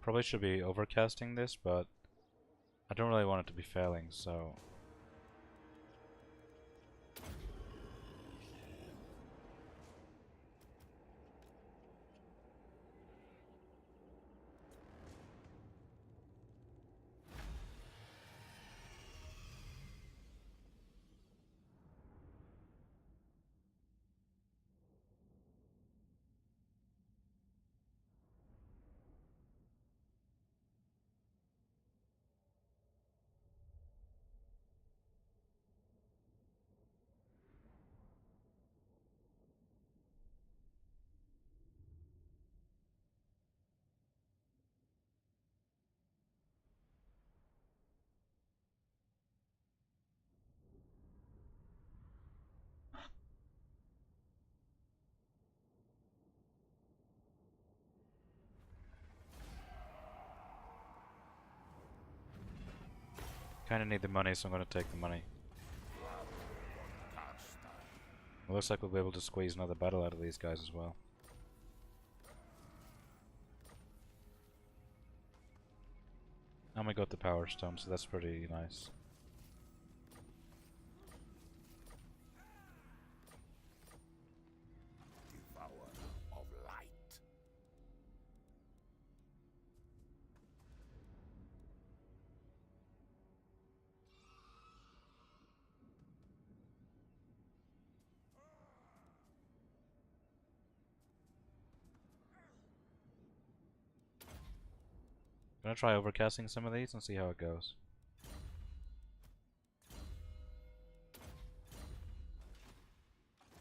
Probably should be overcasting this, but I don't really want it to be failing, so... Kinda need the money, so I'm gonna take the money. It looks like we'll be able to squeeze another battle out of these guys as well. And we got the power stone, so that's pretty nice. Devourer of light. Gonna try overcasting some of these and see how it goes.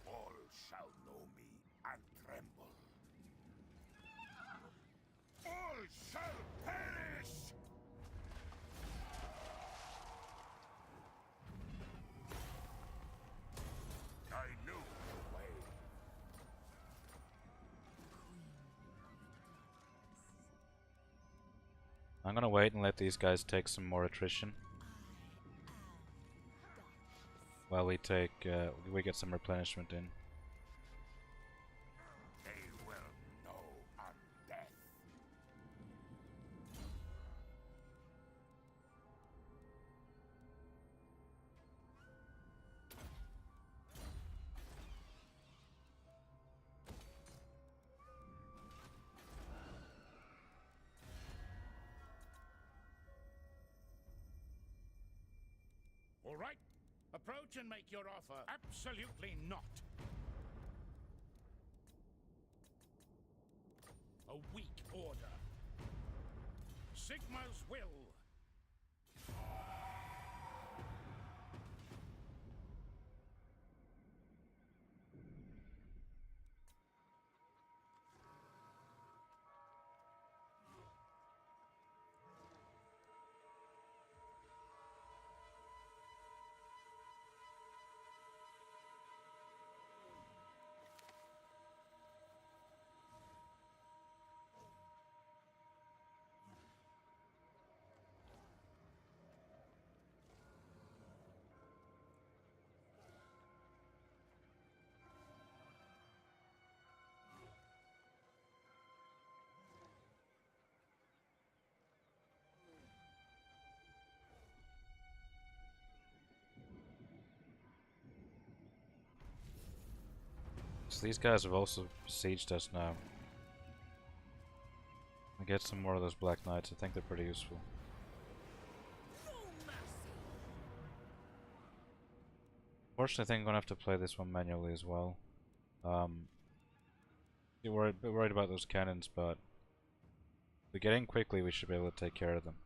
All shall know me and tremble. All shall perish! I knew the way. I'm gonna wait and let these guys take some more attrition. While we take, we get some replenishment in. They will know on death. All right. Approach and make your offer. Absolutely not. A weak order. Sigma's will. So these guys have also besieged us now. I get some more of those Black Knights, I think they're pretty useful. Fortunately, I think I'm gonna have to play this one manually as well. You're a bit worried about those cannons, but if we get in quickly, we should be able to take care of them.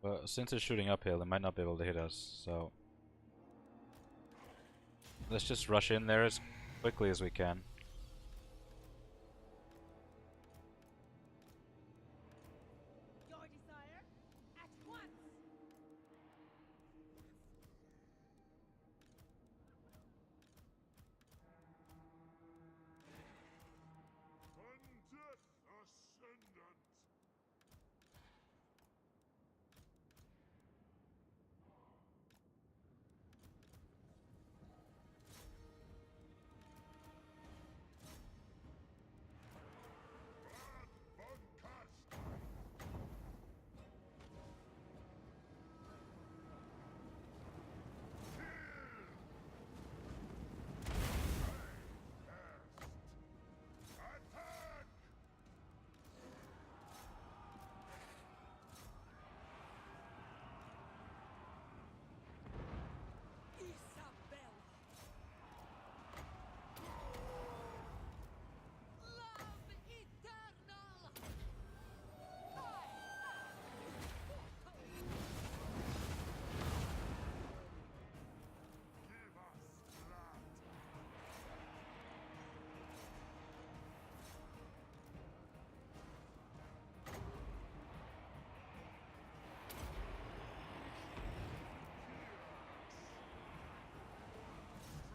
But since it's shooting uphill, they might not be able to hit us, so let's just rush in there as quickly as we can. Your desire at once. Undeath Ascendant! Von Carstein! Attack! Isabella. Love eternal. Give us blood! Strike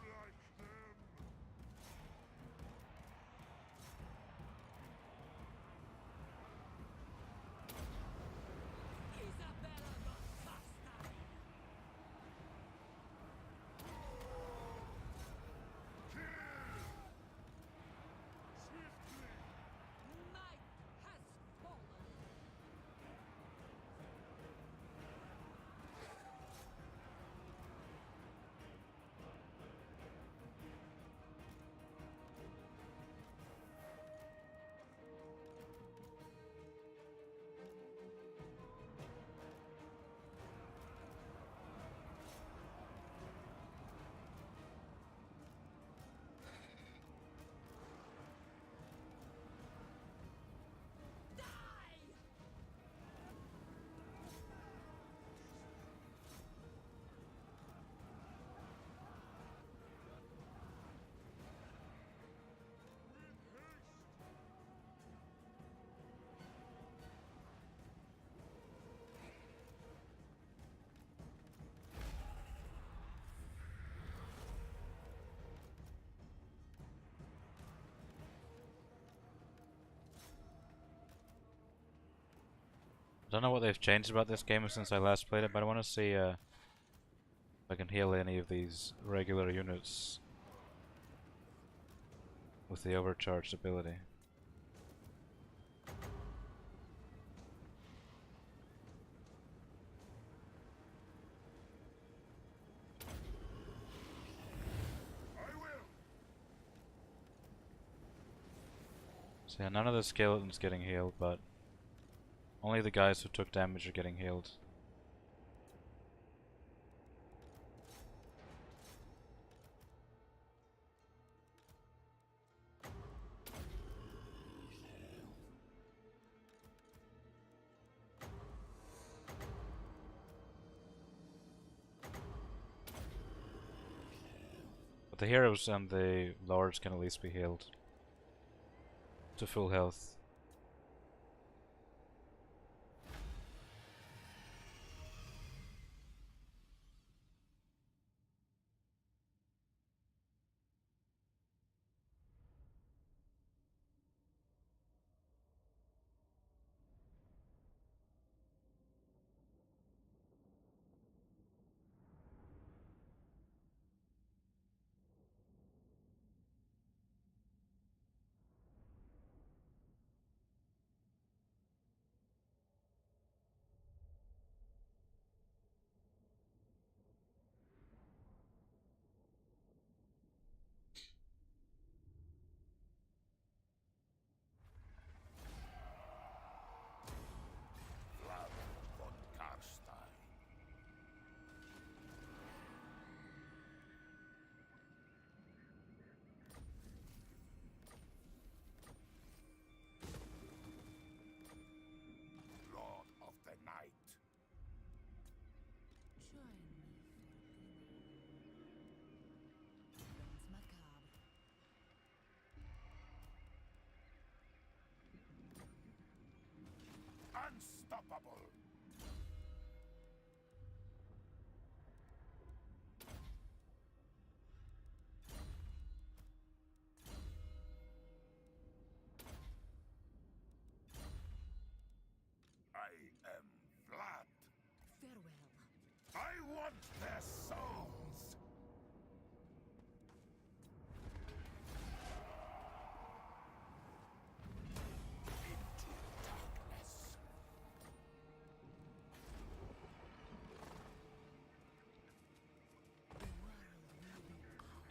them! Isabella von Carstein. Swiftly! Night has fallen. Die! I don't know what they've changed about this game since I last played it, but I want to see if I can heal any of these regular units with the overcharged ability. I will! So yeah, none of the skeletons getting healed, but only the guys who took damage are getting healed. But the heroes and the lords can at least be healed to full health.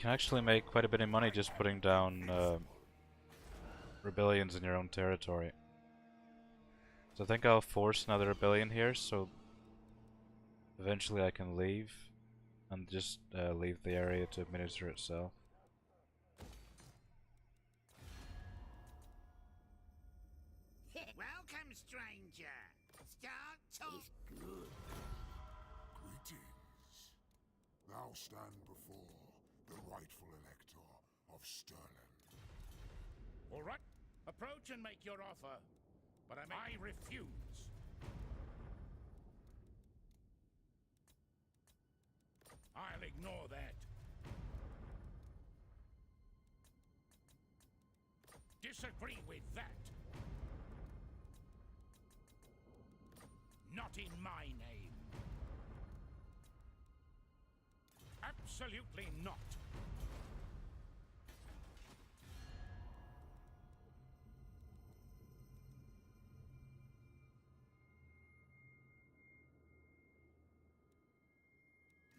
can actually make quite a bit of money just putting down rebellions in your own territory. So I think I'll force another rebellion here, so eventually I can leave and just leave the area to administer itself. Welcome, stranger. Start talking. Greetings. Thou stand before the rightful elector of Stirland. All right. Approach and make your offer. But I refuse. I'll ignore that. Disagree with that. Not in my name. Absolutely not.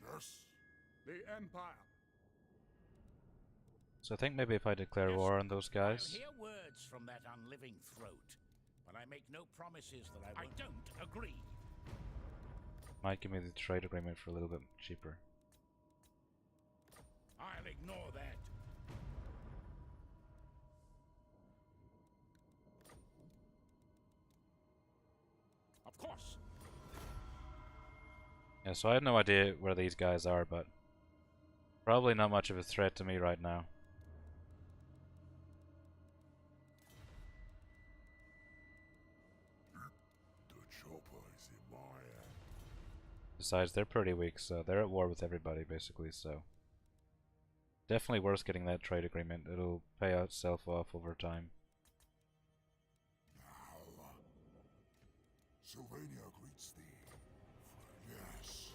Yes. The Empire. So I think maybe if I declare Yes, war on those I'll guys, hear words from that unliving throat, but I make no promises that I don't agree. might give me the trade agreement for a little bit cheaper. I'll ignore that. Of course. Yeah, so I have no idea where these guys are, but probably not much of a threat to me right now. The chopper is in my hand. Besides, they're pretty weak, so they're at war with everybody, basically, so... Definitely worth getting that trade agreement. It'll pay itself off over time. Now, Sylvania greets thee. Yes.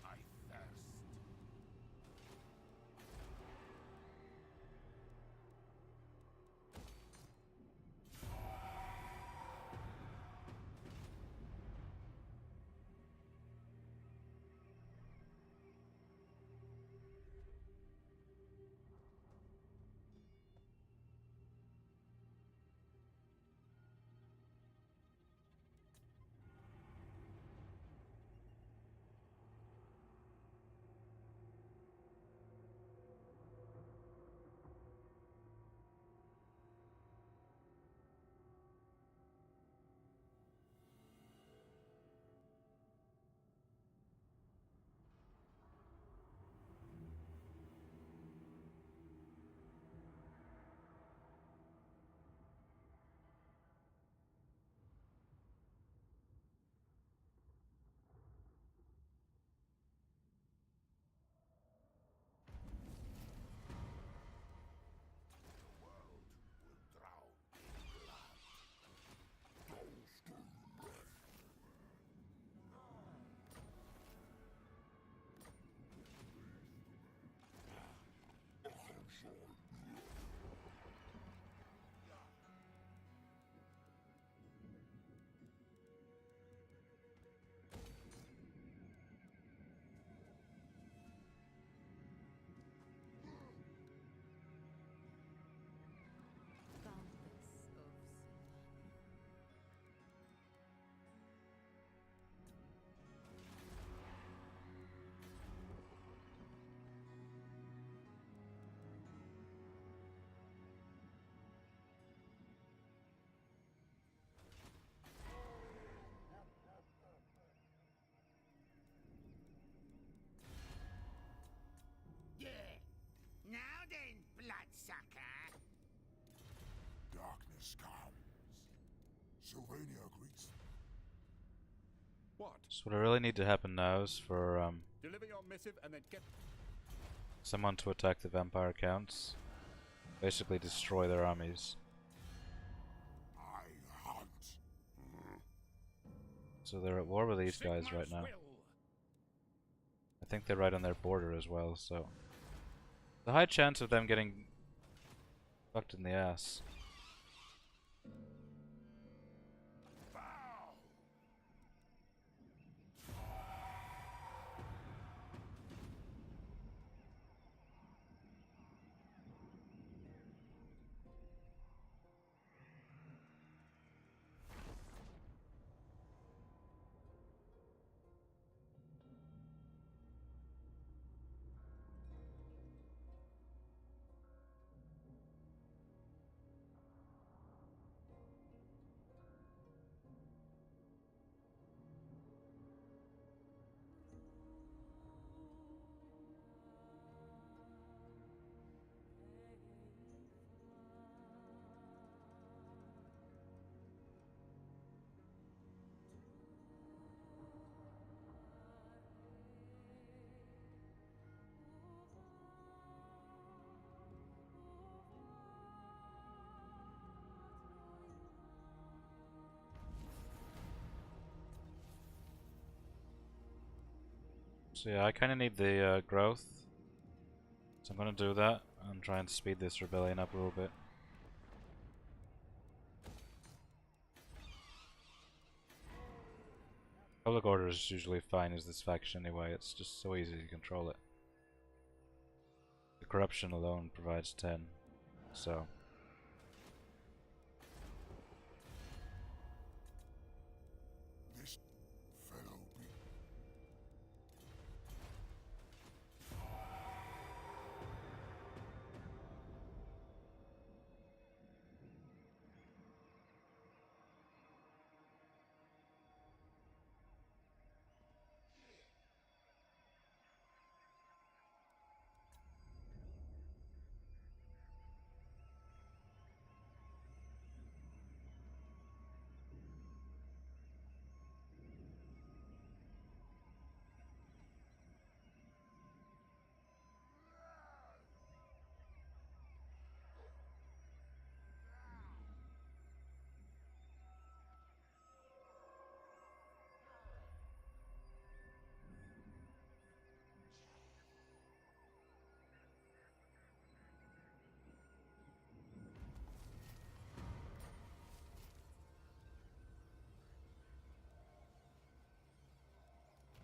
I thirst. Yeah. Now then, bloodsucker. Darkness comes. Sylvania greets thee. What? So what I really need to happen now is for Deliver your missive and then get... someone to attack the vampire counts. Basically destroy their armies. So they're at war with these guys right now. I think they're right on their border as well, so... There's a high chance of them getting fucked in the ass. So yeah, I kind of need the growth, so I'm gonna do that and try and speed this rebellion up a little bit. Public order is usually fine as this faction anyway, it's just so easy to control it. The corruption alone provides 10, so... This fellow be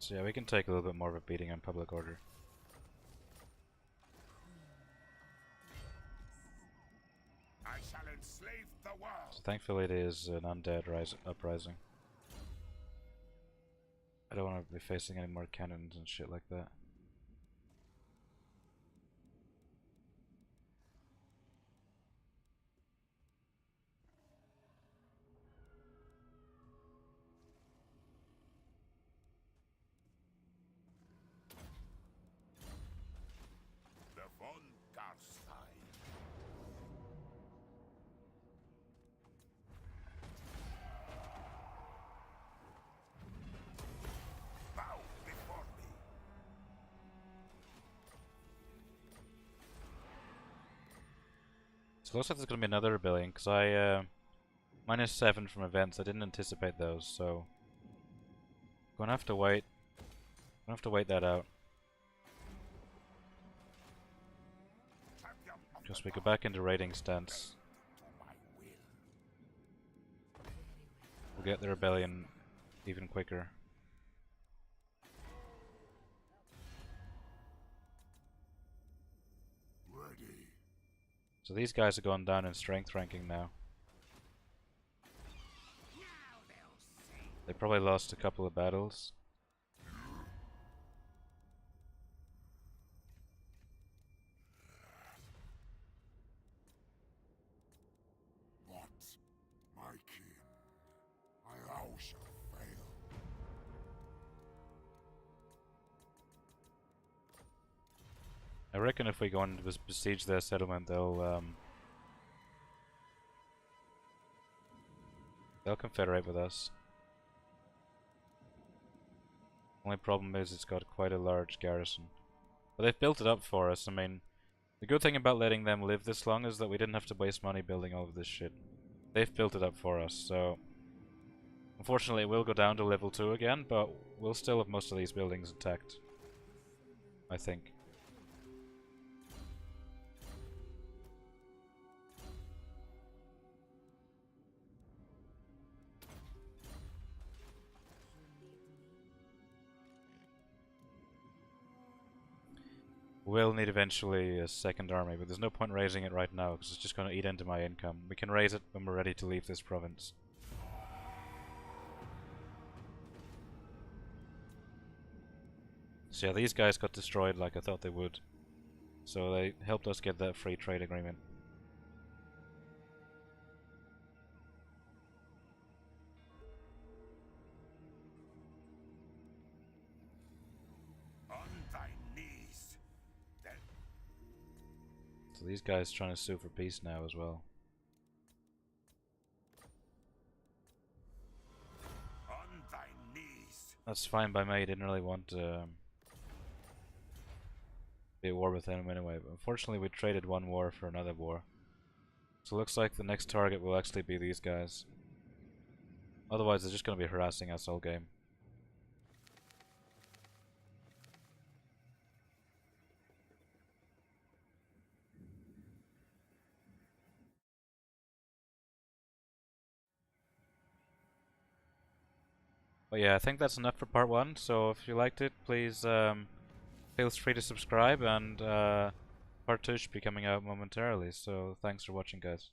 So yeah, we can take a little bit more of a beating on public order. I shall enslave the world. So thankfully it is an undead uprising. I don't want to be facing any more cannons and shit like that. The von Carstein. Bow before me. So it looks like there's gonna be another rebellion, because I -7 from events. I didn't anticipate those, so gonna have to wait. Gonna have to wait that out. Champion of Just the we go back into raiding stance. to my will. We'll get the rebellion even quicker. ready. So these guys are going down in strength ranking now. They probably lost a couple of battles. But, my kin, I thou shall fail. I reckon if we go and besiege their settlement, they'll confederate with us. Only problem is it's got quite a large garrison. But they've built it up for us. I mean, the good thing about letting them live this long is that we didn't have to waste money building all of this shit. They've built it up for us, so Unfortunately, it will go down to level 2 again, but we'll still have most of these buildings intact, I think. We'll need eventually a second army, but there's no point raising it right now, because it's just going to eat into my income. We can raise it when we're ready to leave this province. So yeah, these guys got destroyed like I thought they would. So they helped us get that free trade agreement. On thy knees. Then So these guys trying to sue for peace now as well. on thy knees. That's fine by me, didn't really want to be at war with them anyway, but unfortunately we traded one war for another war. So it looks like the next target will actually be these guys. Otherwise they're just going to be harassing us all game. But yeah, I think that's enough for part 1, so if you liked it, please feel free to subscribe, and part 2 should be coming out momentarily, so thanks for watching guys.